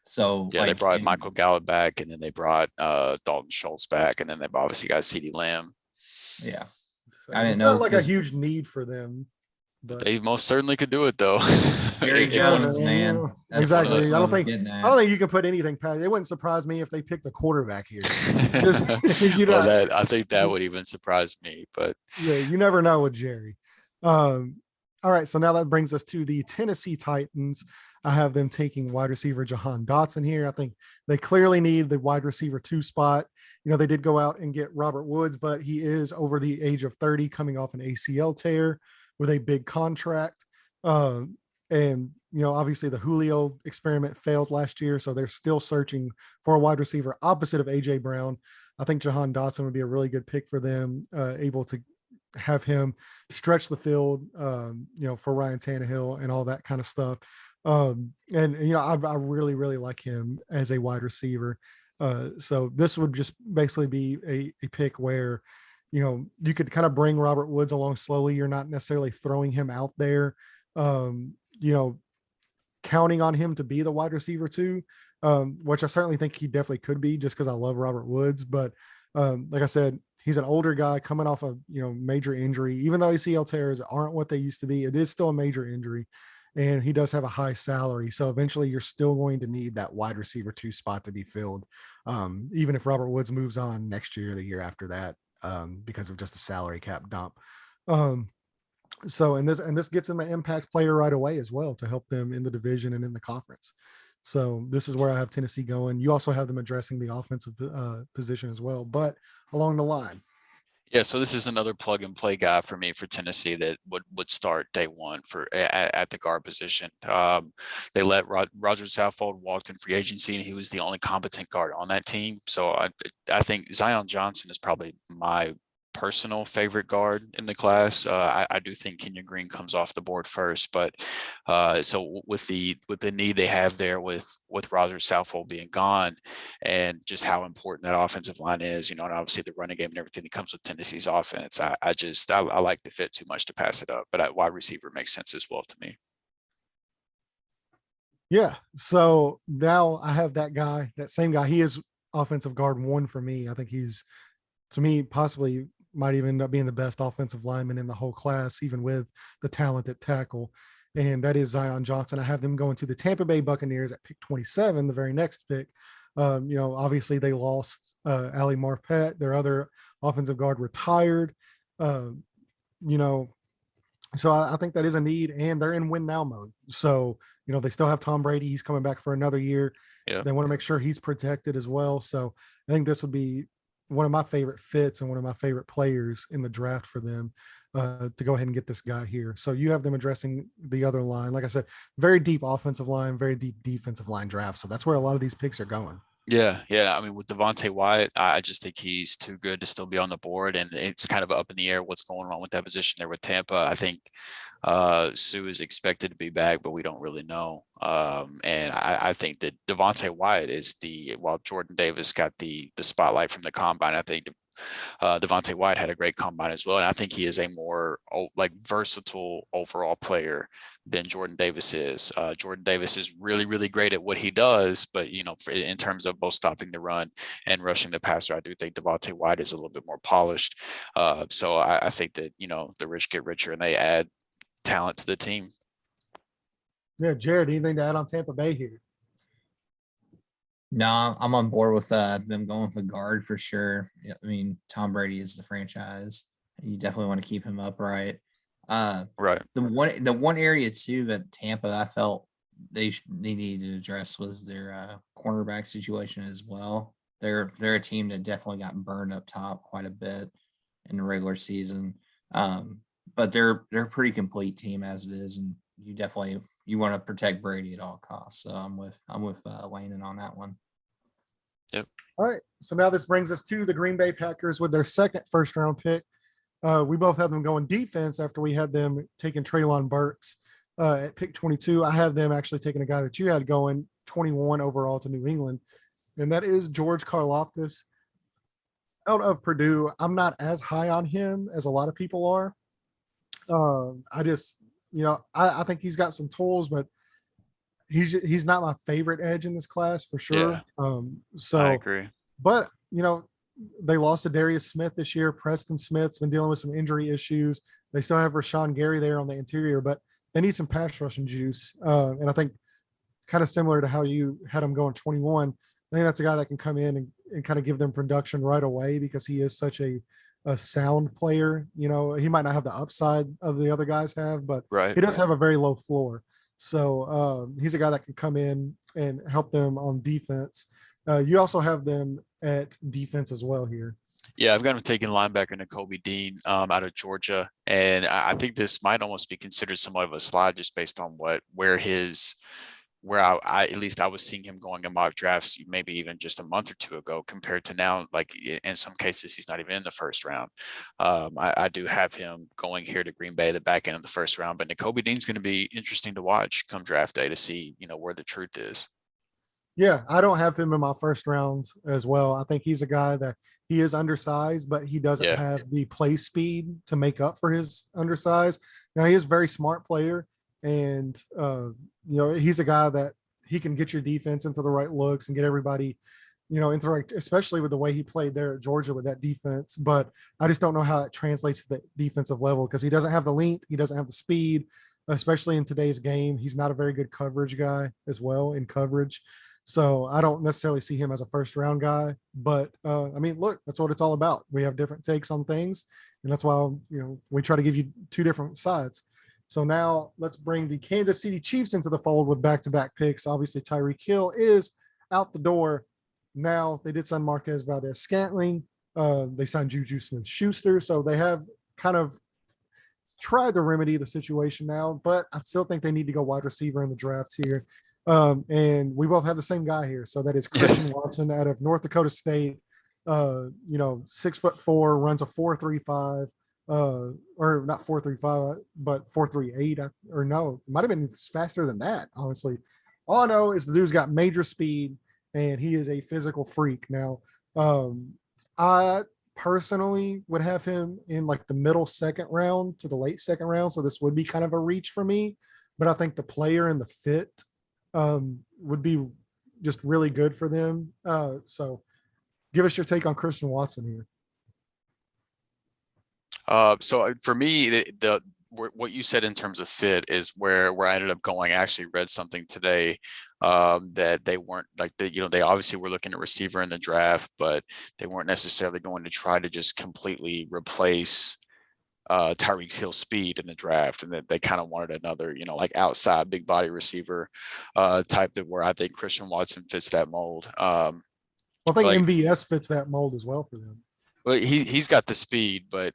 So yeah, they brought Michael Gallup back, and then they brought Dalton Schultz back, and then they've obviously got CeeDee Lamb. Yeah, so I didn't know. Not like a huge need for them. But they most certainly could do it, though. Gary Jones, man. Exactly. I don't think you can put anything past. It wouldn't surprise me if they picked a quarterback here. I think that would even surprise me. But yeah, you never know with Jerry. All right, so now that brings us to the Tennessee Titans. I have them taking wide receiver Jahan Dotson here. I think they clearly need the wide receiver 2 spot. They did go out and get Robert Woods, but he is over the age of 30, coming off an ACL tear with a big contract. And, obviously the Julio experiment failed last year, so they're still searching for a wide receiver opposite of AJ Brown. I think Jahan Dotson would be a really good pick for them, able to have him stretch the field, for Ryan Tannehill and all that kind of stuff. I really, really like him as a wide receiver. So this would just basically be a pick where, you could kind of bring Robert Woods along slowly. You're not necessarily throwing him out there, counting on him to be the wide receiver 2, which I certainly think he definitely could be just because I love Robert Woods. But like I said, he's an older guy coming off a major injury. Even though ACL tears aren't what they used to be, it is still a major injury. And he does have a high salary. So eventually you're still going to need that wide receiver 2 spot to be filled. Even if Robert Woods moves on next year, the year after that, because of just a salary cap dump. So, and this gets him an impact player right away as well to help them in the division and in the conference. So this is where I have Tennessee going. You also have them addressing the offensive position as well, but along the line. Yeah, so this is another plug and play guy for me for Tennessee that would start day one at the guard position. They let Roger Southfold walk in free agency, and he was the only competent guard on that team. So I think Zion Johnson is probably my personal favorite guard in the class. I do think Kenyon Green comes off the board first, but so with the need they have there with Roger Southfold being gone, and just how important that offensive line is, and obviously the running game and everything that comes with Tennessee's offense, I like the fit too much to pass it up. But wide receiver makes sense as well to me. Yeah. So now I have that same guy. He is offensive guard 1 for me. I think he's, to me, possibly might even end up being the best offensive lineman in the whole class, even with the talent at tackle. and that is Zion Johnson. I have them going to the Tampa Bay Buccaneers at pick 27, the very next pick. Obviously they lost Ali Marpet, their other offensive guard, retired. Um, you know, so I think that is a need, and they're in win now mode. So, they still have Tom Brady. He's coming back for another year. Yeah. They want to make sure he's protected as well. So I think this would be one of my favorite fits and one of my favorite players in the draft for them to go ahead and get this guy here. So you have them addressing the other line. Like I said, very deep offensive line, very deep defensive line draft. So that's where a lot of these picks are going. Yeah. I mean, with Devontae Wyatt, I just think he's too good to still be on the board, and it's kind of up in the air what's going on with that position there with Tampa. I think Sue is expected to be back, but we don't really know. And I think that Devontae Wyatt is while Jordan Davis got the spotlight from the combine, I think Devontae Wyatt had a great combine as well, and I think he is a more versatile overall player than Jordan Davis is. Jordan Davis is really, really great at what he does, but in terms of both stopping the run and rushing the passer, I do think Devontae Wyatt is a little bit more polished. So I think that the rich get richer and they add talent to the team. Yeah, Jared, anything to add on Tampa Bay here? No, I'm on board with them going with the guard for sure. I mean, Tom Brady is the franchise. You definitely want to keep him upright. Right. The one area too that Tampa I felt they needed to address was their cornerback situation as well. They're a team that definitely got burned up top quite a bit in the regular season. But they're a pretty complete team as it is, and you want to protect Brady at all costs. So I'm with Landon on that one. Yep. All right. So now this brings us to the Green Bay Packers with their second first-round pick. We both have them going defense after we had them taking Treylon Burks at pick 22. I have them actually taking a guy that you had going 21 overall to New England, and that is George Karlaftis out of Purdue. I'm not as high on him as a lot of people are. I think he's got some tools, but he's not my favorite edge in this class for sure. Yeah. I agree. But they lost to Darius Smith this year. Preston Smith's been dealing with some injury issues. They still have Rashawn Gary there on the interior, but they need some pass rushing juice. And I think kind of similar to how you had him going 21, I think that's a guy that can come in and kind of give them production right away because he is such a sound player. He might not have the upside of the other guys have, but right. He does have a very low floor. So he's a guy that can come in and help them on defense. You also have them at defense as well here. Yeah, I've got him taking linebacker Nakobe Dean out of Georgia, and I think this might almost be considered somewhat of a slide just based on where I at least I was seeing him going in mock drafts maybe even just a month or two ago compared to now. Like in some cases, he's not even in the first round. I do have him going here to Green Bay, the back end of the first round, but Nakobe Dean's going to be interesting to watch come draft day to see, where the truth is. Yeah, I don't have him in my first round as well. I think he's a guy that he is undersized, but he doesn't have the play speed to make up for his undersize. Now he is a very smart player. And, he's a guy that he can get your defense into the right looks and get everybody, into the right, especially with the way he played there at Georgia with that defense. But I just don't know how it translates to the defensive level because he doesn't have the length. He doesn't have the speed, especially in today's game. He's not a very good coverage guy as well in coverage. So I don't necessarily see him as a first round guy. But, look, that's what it's all about. We have different takes on things. And that's why, we try to give you two different sides. So now let's bring the Kansas City Chiefs into the fold with back-to-back picks. Obviously, Tyreek Hill is out the door. Now they did sign Marquez Valdez-Scantling. They signed Juju Smith-Schuster. So they have kind of tried to remedy the situation now, but I still think they need to go wide receiver in the drafts here. And we both have the same guy here. So that is Christian Watson out of North Dakota State. 6'4", runs a 4.35. Or not 4.35, but 4.38, or no, it might have been faster than that, honestly. All I know is the dude's got major speed and he is a physical freak. Now, I personally would have him in like the middle second round to the late second round. So this would be kind of a reach for me, but I think the player and the fit would be just really good for them. So give us your take on Christian Watson here. So for me, what you said in terms of fit is where I ended up going. I actually read something today that they weren't like they obviously were looking at receiver in the draft, but they weren't necessarily going to try to just completely replace Tyreek Hill speed in the draft, and that they kind of wanted another, like outside big body receiver type that where I think Christian Watson fits that mold. I think MVS fits that mold as well for them. Well, he's got the speed, but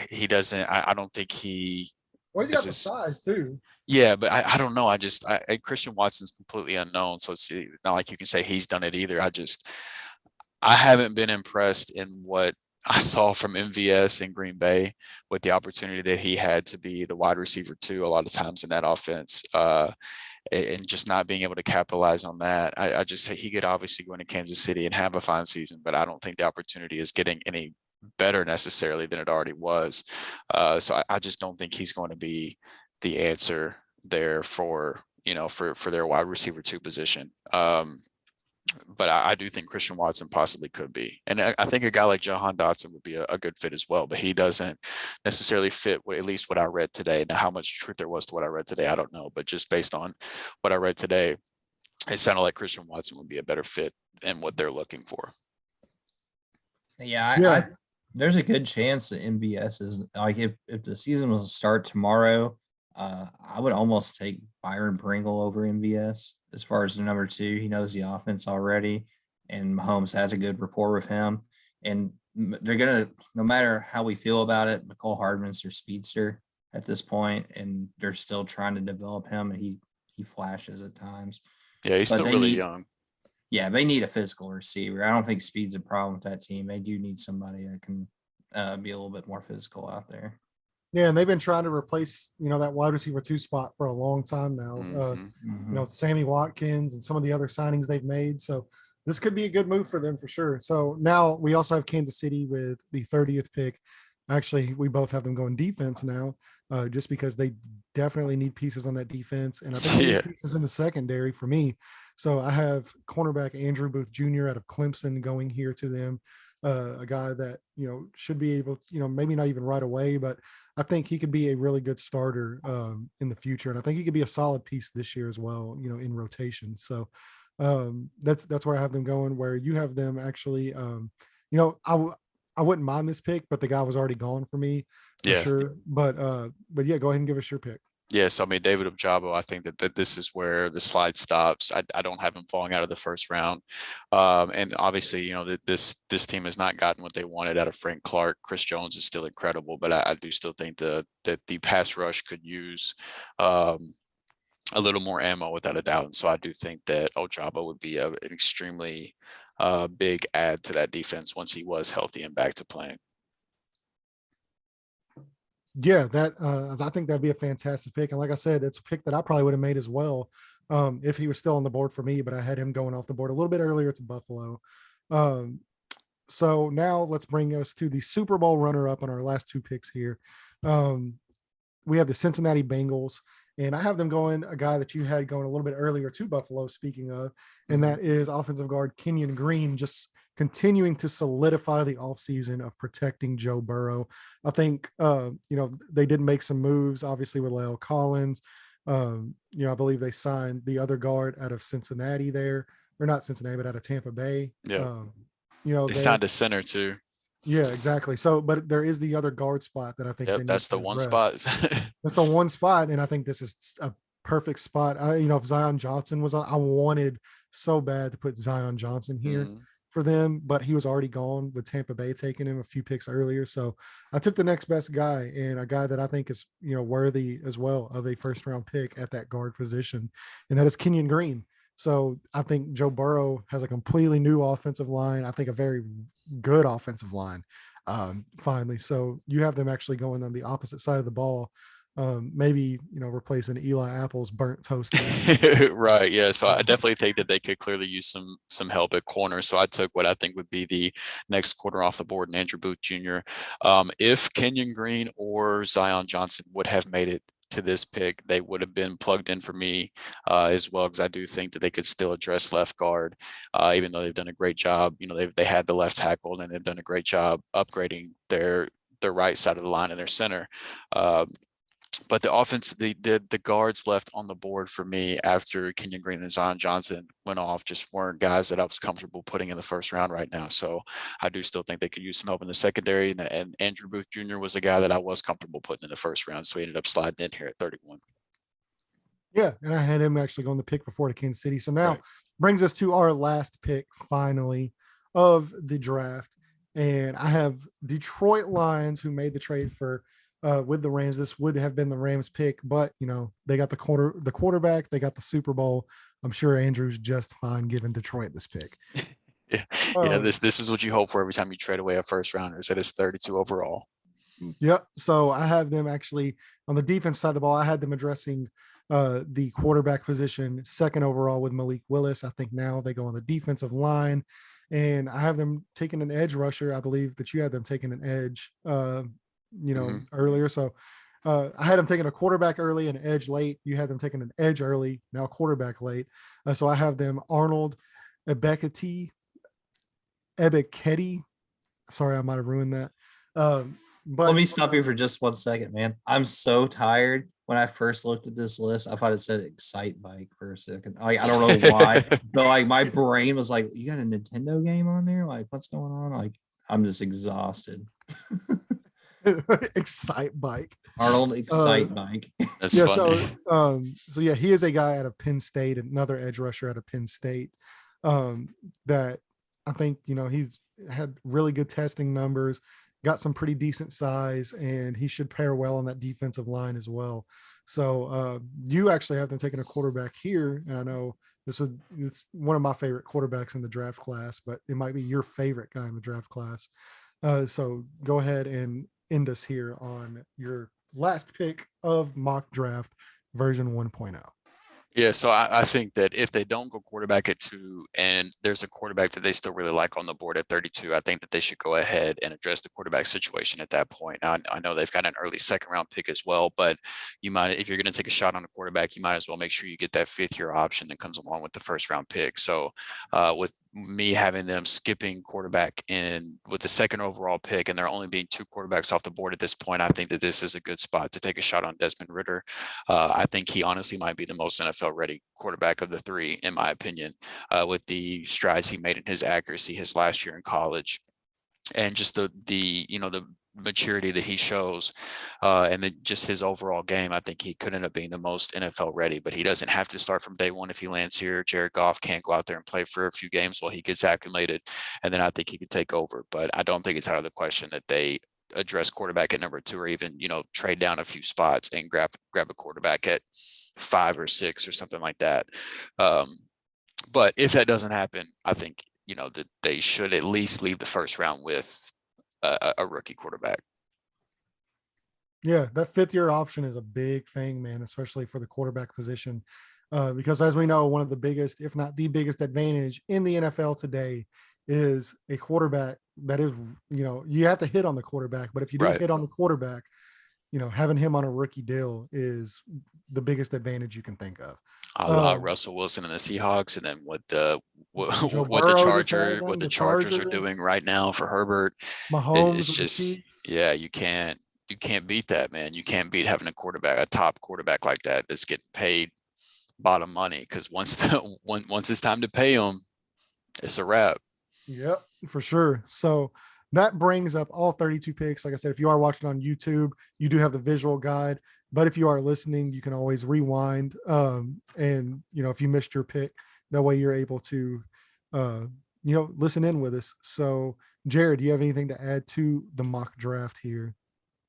he doesn't. I don't think he. Well, he's got the size too. Yeah, but I don't know. Christian Watson's completely unknown, so it's not like you can say he's done it either. I haven't been impressed in what I saw from MVS in Green Bay with the opportunity that he had to be the wide receiver too a lot of times in that offense. And just not being able to capitalize on that. I just he could obviously go into Kansas City and have a fine season, but I don't think the opportunity is getting any better necessarily than it already was. So I just don't think he's going to be the answer there for their wide receiver 2 position. But I do think Christian Watson possibly could be. And I think a guy like Jahan Dotson would be a good fit as well, but he doesn't necessarily fit at least what I read today. Now, how much truth there was to what I read today, I don't know. But just based on what I read today, it sounded like Christian Watson would be a better fit than what they're looking for. Yeah, there's a good chance that MBS is like if the season was to start tomorrow, I would almost take Byron Pringle over MVS as far as the number 2. He knows the offense already, and Mahomes has a good rapport with him. And they're going to, no matter how we feel about it, McCole Hardman's their speedster at this point, and they're still trying to develop him, and he flashes at times. Yeah, he's still really young. Yeah, they need a physical receiver. I don't think speed's a problem with that team. They do need somebody that can be a little bit more physical out there. Yeah, and they've been trying to replace, that wide receiver 2 spot for a long time now. Sammy Watkins and some of the other signings they've made. So this could be a good move for them for sure. So now we also have Kansas City with the 30th pick. Actually, we both have them going defense now, just because they definitely need pieces on that defense. And I think they need pieces in the secondary for me. So I have cornerback Andrew Booth Jr. out of Clemson going here to them. A guy that, should be able to, maybe not even right away, but I think he could be a really good starter in the future. And I think he could be a solid piece this year as well, in rotation. So that's where I have them going, where you have them actually, I wouldn't mind this pick, but the guy was already gone for me for sure. But yeah, go ahead and give us your pick. Yes, I mean, David Ojabo, I think that this is where the slide stops. I don't have him falling out of the first round. And obviously, this team has not gotten what they wanted out of Frank Clark. Chris Jones is still incredible, but I do still think that the pass rush could use a little more ammo without a doubt. And so I do think that Ojabo would be an extremely big add to that defense once he was healthy and back to playing. Yeah, I think that'd be a fantastic pick. And like I said, it's a pick that I probably would have made as well if he was still on the board for me, but I had him going off the board a little bit earlier to Buffalo. So now let's bring us to the Super Bowl runner-up on our last 2 picks here. We have the Cincinnati Bengals, and I have them going a guy that you had going a little bit earlier to Buffalo, speaking of, and that is offensive guard Kenyon Green, just continuing to solidify the offseason of protecting Joe Burrow. I think, they did make some moves, obviously, with La'el Collins. I believe they signed the other guard out of Cincinnati there, or not Cincinnati, but out of Tampa Bay. Yeah. They signed a center too. Yeah, exactly. So, but there is the other guard spot that I think that's the one spot. That's the one spot, and I think this is a perfect spot. If Zion Johnson was on, I wanted so bad to put Zion Johnson here for them, but he was already gone with Tampa Bay taking him a few picks earlier. So I took the next best guy, and a guy that I think is, worthy as well of a first round pick at that guard position, and that is Kenyon Green. So I think Joe Burrow has a completely new offensive line. I think a very good offensive line, finally. So you have them actually going on the opposite side of the ball, maybe, replacing Eli Apple's burnt toast. Right. Yeah. So I definitely think that they could clearly use some help at corner. So I took what I think would be the next corner off the board, and Andrew Booth Jr. If Kenyon Green or Zion Johnson would have made it to this pick, they would have been plugged in for me as well, because I do think that they could still address left guard, even though they've done a great job. They had the left tackle, and they've done a great job upgrading their right side of the line and their center. But the offense, the guards left on the board for me after Kenyon Green and Zion Johnson went off just weren't guys that I was comfortable putting in the first round right now. So I do still think they could use some help in the secondary. And Andrew Booth Jr. was a guy that I was comfortable putting in the first round. So he ended up sliding in here at 31. Yeah, and I had him actually going the pick before to Kansas City. So now Right. brings us to our last pick finally of the draft. And I have Detroit Lions, who made the trade for with the Rams. This would have been the Rams pick, but they got the quarterback, they got the Super Bowl. I'm sure Andrew's just fine giving Detroit this pick. Yeah. Yeah. This is what you hope for every time you trade away a first rounder, is that it's 32 overall. Yep. So I have them actually on the defense side of the ball. I had them addressing the quarterback position, second overall with Malik Willis. I think now they go on the defensive line, and I have them taking an edge rusher. I believe that you had them taking an edge, earlier. So I had them taking a quarterback early and edge late. You had them taking an edge early, now quarterback late. So I have them Arnold Ebiketie. Sorry, I might have ruined that. But Let me stop you for just 1 second, man. I'm so tired. When I first looked at this list, I thought it said Excite Bike for a second. Like, I don't know why, but like my brain was like, "You got a Nintendo game on there? Like, what's going on?" Like, I'm just exhausted. Excite Bike. Arnold Excite Bike. That's Yeah. funny. So yeah, he is a guy out of Penn State, another edge rusher out of Penn State. That I think he's had really good testing numbers. Got some pretty decent size, and he should pair well on that defensive line as well. So you actually have them taking a quarterback here, and I know it's one of my favorite quarterbacks in the draft class, but it might be your favorite guy in the draft class. So go ahead and end us here on your last pick of mock draft version 1.0. Yeah, so I think that if they don't go quarterback at 2 and there's a quarterback that they still really like on the board at 32, I think that they should go ahead and address the quarterback situation at that point. Now, I know they've got an early second round pick as well, but you might, if you're going to take a shot on a quarterback, you might as well make sure you get that 5th-year option that comes along with the first round pick. So with me having them skipping quarterback in with the second overall pick, and there only being 2 quarterbacks off the board at this point, I think that this is a good spot to take a shot on Desmond Ridder. I think he honestly might be the most NFL ready quarterback of the 3, in my opinion, with the strides he made in his accuracy his last year in college, and just the maturity that he shows, and then just his overall game. I think he could end up being the most NFL ready, but he doesn't have to start from day one if he lands here. Jared Goff can't go out there and play for a few games while he gets acclimated, and then I think he could take over. But I don't think it's out of the question that they address quarterback at number 2, or even trade down a few spots and grab a quarterback at 5 or 6 or something like that. But if that doesn't happen, I think that they should at least leave the first round with a rookie quarterback. Yeah, that 5th-year option is a big thing, man, especially for the quarterback position. Because as we know, one of the biggest, if not the biggest advantage in the NFL today is a quarterback that is, you have to hit on the quarterback, but if you don't Right. hit on the quarterback, having him on a rookie deal is the biggest advantage you can think of. Russell Wilson and the Seahawks, and then what the Chargers are doing right now for Herbert. Mahomes, It's just, yeah, you can't beat that, man. You can't beat having a top quarterback like that that's getting paid bottom money, because once it's time to pay him, it's a wrap. Yep, for sure. So that brings up all 32 picks. Like I said, if you are watching on YouTube, you do have the visual guide, but if you are listening, you can always rewind. And if you missed your pick, that way you're able to, listen in with us. So Jared, do you have anything to add to the mock draft here?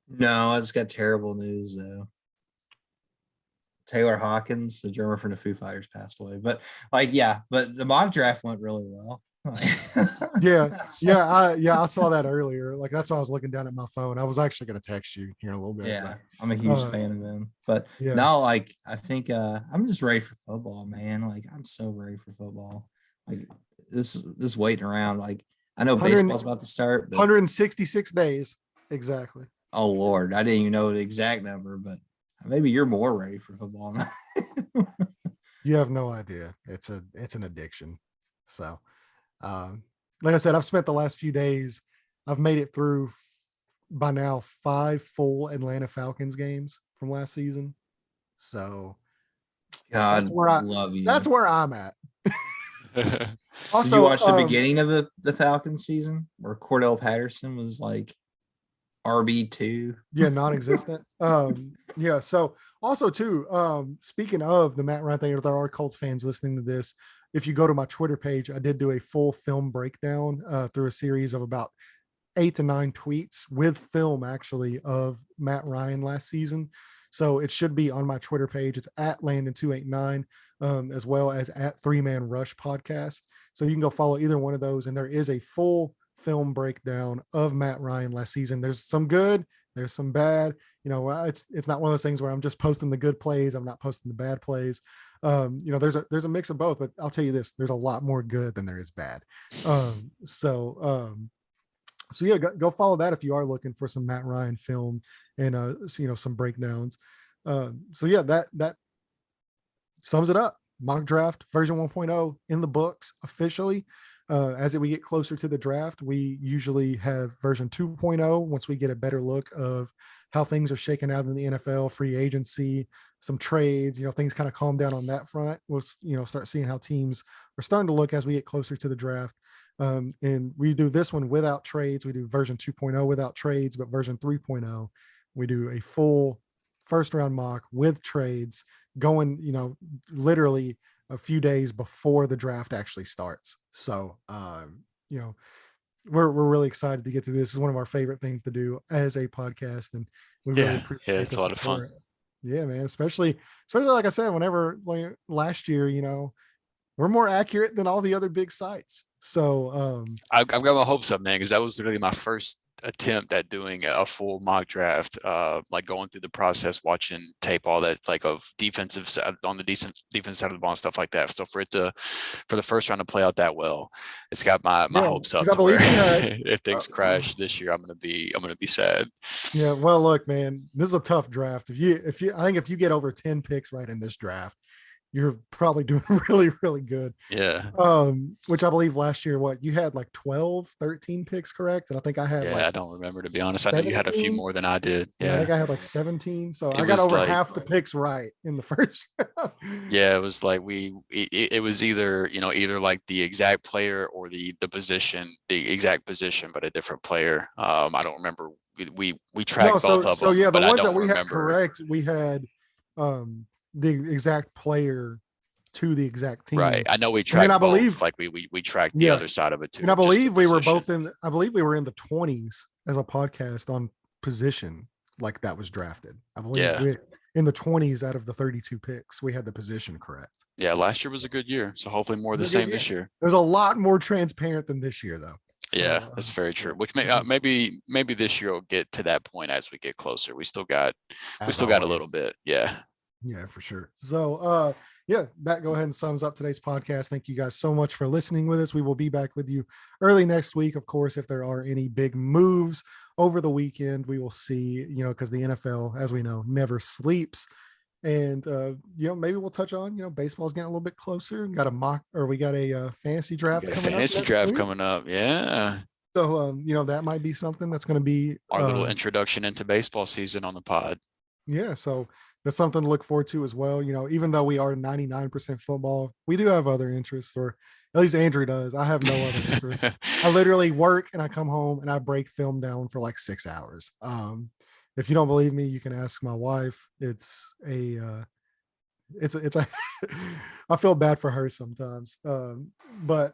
No, I just got terrible news though. Taylor Hawkins, the drummer from the Foo Fighters, passed away. But but the mock draft went really well. Yeah. I saw that earlier. Like, that's why I was looking down at my phone. I was actually going to text you here in a little bit. Yeah, I'm a huge fan of him. But yeah. now, like, I think I'm just ready for football, man. Like, I'm so ready for football. Like, this waiting around. Like, I know baseball's about to start. But 166 days. Exactly. Oh Lord, I didn't even know the exact number, but maybe you're more ready for football now. You have no idea. It's an addiction. So, like I said, I've spent the last few days, I've made it through by now 5 full Atlanta Falcons games. from last season. So God, love you. That's where I'm at. Also, did you watch the beginning of the Falcons season where Cordell Patterson was like RB2? Yeah, non-existent. Yeah. So also too, speaking of the Matt Ryan thing, if there are Colts fans listening to this, if you go to my Twitter page, I did do a full film breakdown through a series of about 8 to 9 tweets with film actually of Matt Ryan last season. So it should be on my Twitter page. It's at Landon289, as well as at 3Man Rush Podcast. So you can go follow either one of those. And there is a full film breakdown of Matt Ryan last season. There's some good, there's some bad. You know, it's not one of those things where I'm just posting the good plays, I'm not posting the bad plays. You know, there's a mix of both, but I'll tell you this, there's a lot more good than there is bad. So yeah, go follow that if you are looking for some Matt Ryan film and you know, some breakdowns. So yeah, that sums it up. Mock draft version 1.0 in the books officially. As we get closer to the draft, we usually have version 2.0 once we get a better look of how things are shaking out in the NFL, free agency, some trades, you know, things kind of calm down on that front. We'll, you know, start seeing how teams are starting to look as we get closer to the draft. And we do this one without trades. We do version 2.0 without trades, but version 3.0, we do a full first round mock with trades going, you know, literally a few days before the draft actually starts. So, you know, we're really excited to get to this. This is one of our favorite things to do as a podcast. And we really appreciate it's a lot of fun. Yeah, man. Especially like I said, whenever like last year, you know, we're more accurate than all the other big sites. So I've got my hopes up, man, because that was literally my first attempt at doing a full mock draft, like going through the process, watching tape, all that, like of defensive on the defense side of the ball and stuff like that. So for the first round to play out that well, it's got my hopes up to where if things crash this year, I'm gonna be sad. Yeah, well, look, man, this is a tough draft. I think if you get over 10 picks right in this draft, you're probably doing really, really good. Yeah. Which I believe last year, you had like 12, 13 picks, correct? And I think I had I don't remember, to be honest. 17? I know you had a few more than I did. Yeah. I think I had like 17. So I got over half the picks right in the first round. Yeah, it was like it was either like the exact player or the exact position, but a different player. I don't remember. We tracked both of them. So yeah, the ones that we had correct, we had the exact player to the exact team. Right. I know we tracked both. Believe, like we tracked the other side of it too. And I believe we were both in the 20s as a podcast on position, like that was drafted. I believe in the 20s out of the 32 picks, we had the position correct. Yeah, last year was a good year. So hopefully more of the same this year. There's a lot more transparent than this year though. So, yeah, that's very true. Which maybe this year will get to that point as we get closer. We still got a little bit. Yeah. Yeah, for sure. So, that go ahead and sums up today's podcast. Thank you guys so much for listening with us. We will be back with you early next week. Of course, if there are any big moves over the weekend, we will see, you know, because the NFL, as we know, never sleeps. And, you know, maybe we'll touch on, you know, baseball's getting a little bit closer. We got a fantasy draft coming up. Yeah. So, you know, that might be something that's going to be our little introduction into baseball season on the pod. Yeah. So that's something to look forward to as well. You know, even though we are 99% football, we do have other interests, or at least Andrew does. I have no other interests. I literally work and I come home and I break film down for like 6 hours. If you don't believe me, you can ask my wife. It's a I feel bad for her sometimes. But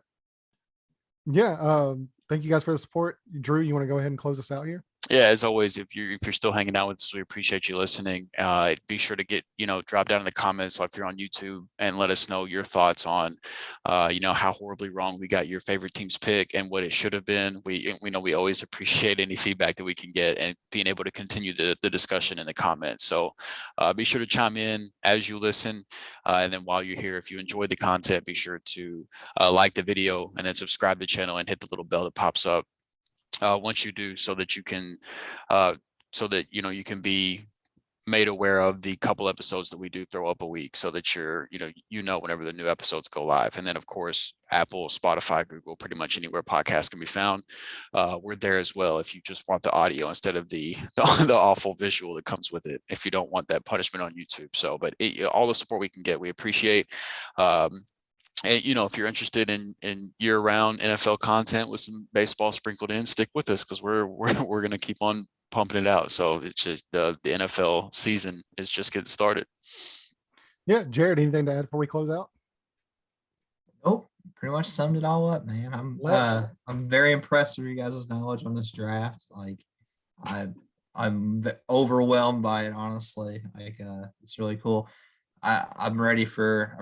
yeah, thank you guys for the support. Drew, you want to go ahead and close us out here? Yeah, as always, if you're still hanging out with us, we appreciate you listening. Be sure to drop down in the comments if you're on YouTube and let us know your thoughts on, how horribly wrong we got your favorite team's pick and what it should have been. We know we always appreciate any feedback that we can get and being able to continue the discussion in the comments. So be sure to chime in as you listen. And then while you're here, if you enjoy the content, be sure to like the video and then subscribe to the channel and hit the little bell that pops up. Once you do, so that you can you can be made aware of the couple episodes that we do throw up a week, so that you're, whenever the new episodes go live. And then of course, Apple, Spotify, Google, pretty much anywhere podcasts can be found. We're there as well if you just want the audio instead of the awful visual that comes with it, if you don't want that punishment on YouTube. So, but all the support we can get, we appreciate. And if you're interested in year-round NFL content with some baseball sprinkled in, stick with us, because we're going to keep on pumping it out. So it's just the NFL season is just getting started. Yeah, Jared, anything to add before we close out? Nope, pretty much summed it all up, man. I'm very impressed with you guys' knowledge on this draft. Like, I'm overwhelmed by it, honestly. Like, it's really cool. I'm ready for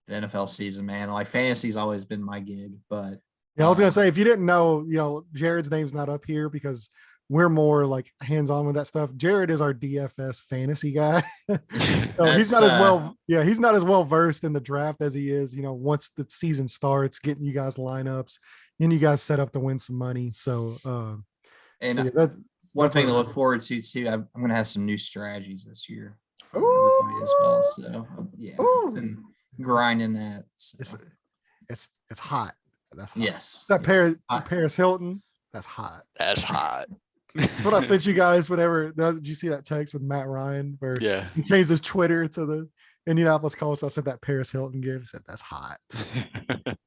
the NFL season, man. Like, fantasy's always been my gig, but yeah, I was gonna say, if you didn't know, Jared's name's not up here because we're more like hands-on with that stuff. Jared is our DFS fantasy guy. So he's not as well versed in the draft as he is, once the season starts, getting you guys lineups and you guys set up to win some money. So one thing to look forward to too, I'm gonna have some new strategies this year for everybody as well. So yeah, been grinding that. So. It's hot. That's hot. Yes. That Paris Hilton. That's hot. That's hot. That's what I sent you guys. Whatever. Did you see that text with Matt Ryan where he changed his Twitter to the Indianapolis Colts? So I sent that Paris Hilton gift. Said that's hot.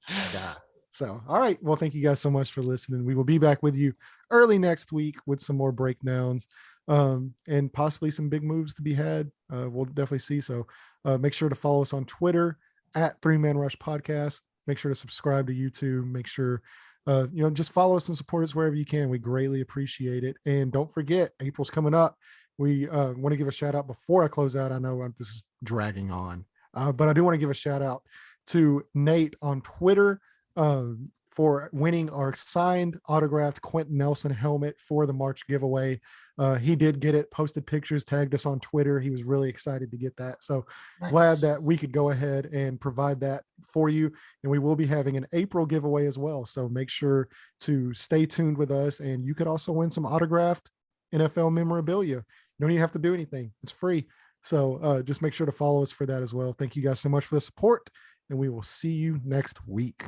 Yeah. So, all right. Well, thank you guys so much for listening. We will be back with you early next week with some more breakdowns, and possibly some big moves to be had. We'll definitely see. So make sure to follow us on Twitter at 3Man Rush Podcast. Make sure to subscribe to YouTube. Make sure, just follow us and support us wherever you can. We greatly appreciate it. And don't forget, April's coming up. We want to give a shout out before I close out. I know this is dragging on, but I do want to give a shout out to Nate on Twitter for winning our signed autographed Quentin Nelson helmet for the March giveaway. He did get it, posted pictures, tagged us on Twitter. He was really excited to get that. So glad that we could go ahead and provide that for you. And we will be having an April giveaway as well. So make sure to stay tuned with us. And you could also win some autographed NFL memorabilia. You don't even have to do anything. It's free. So just make sure to follow us for that as well. Thank you guys so much for the support, and we will see you next week.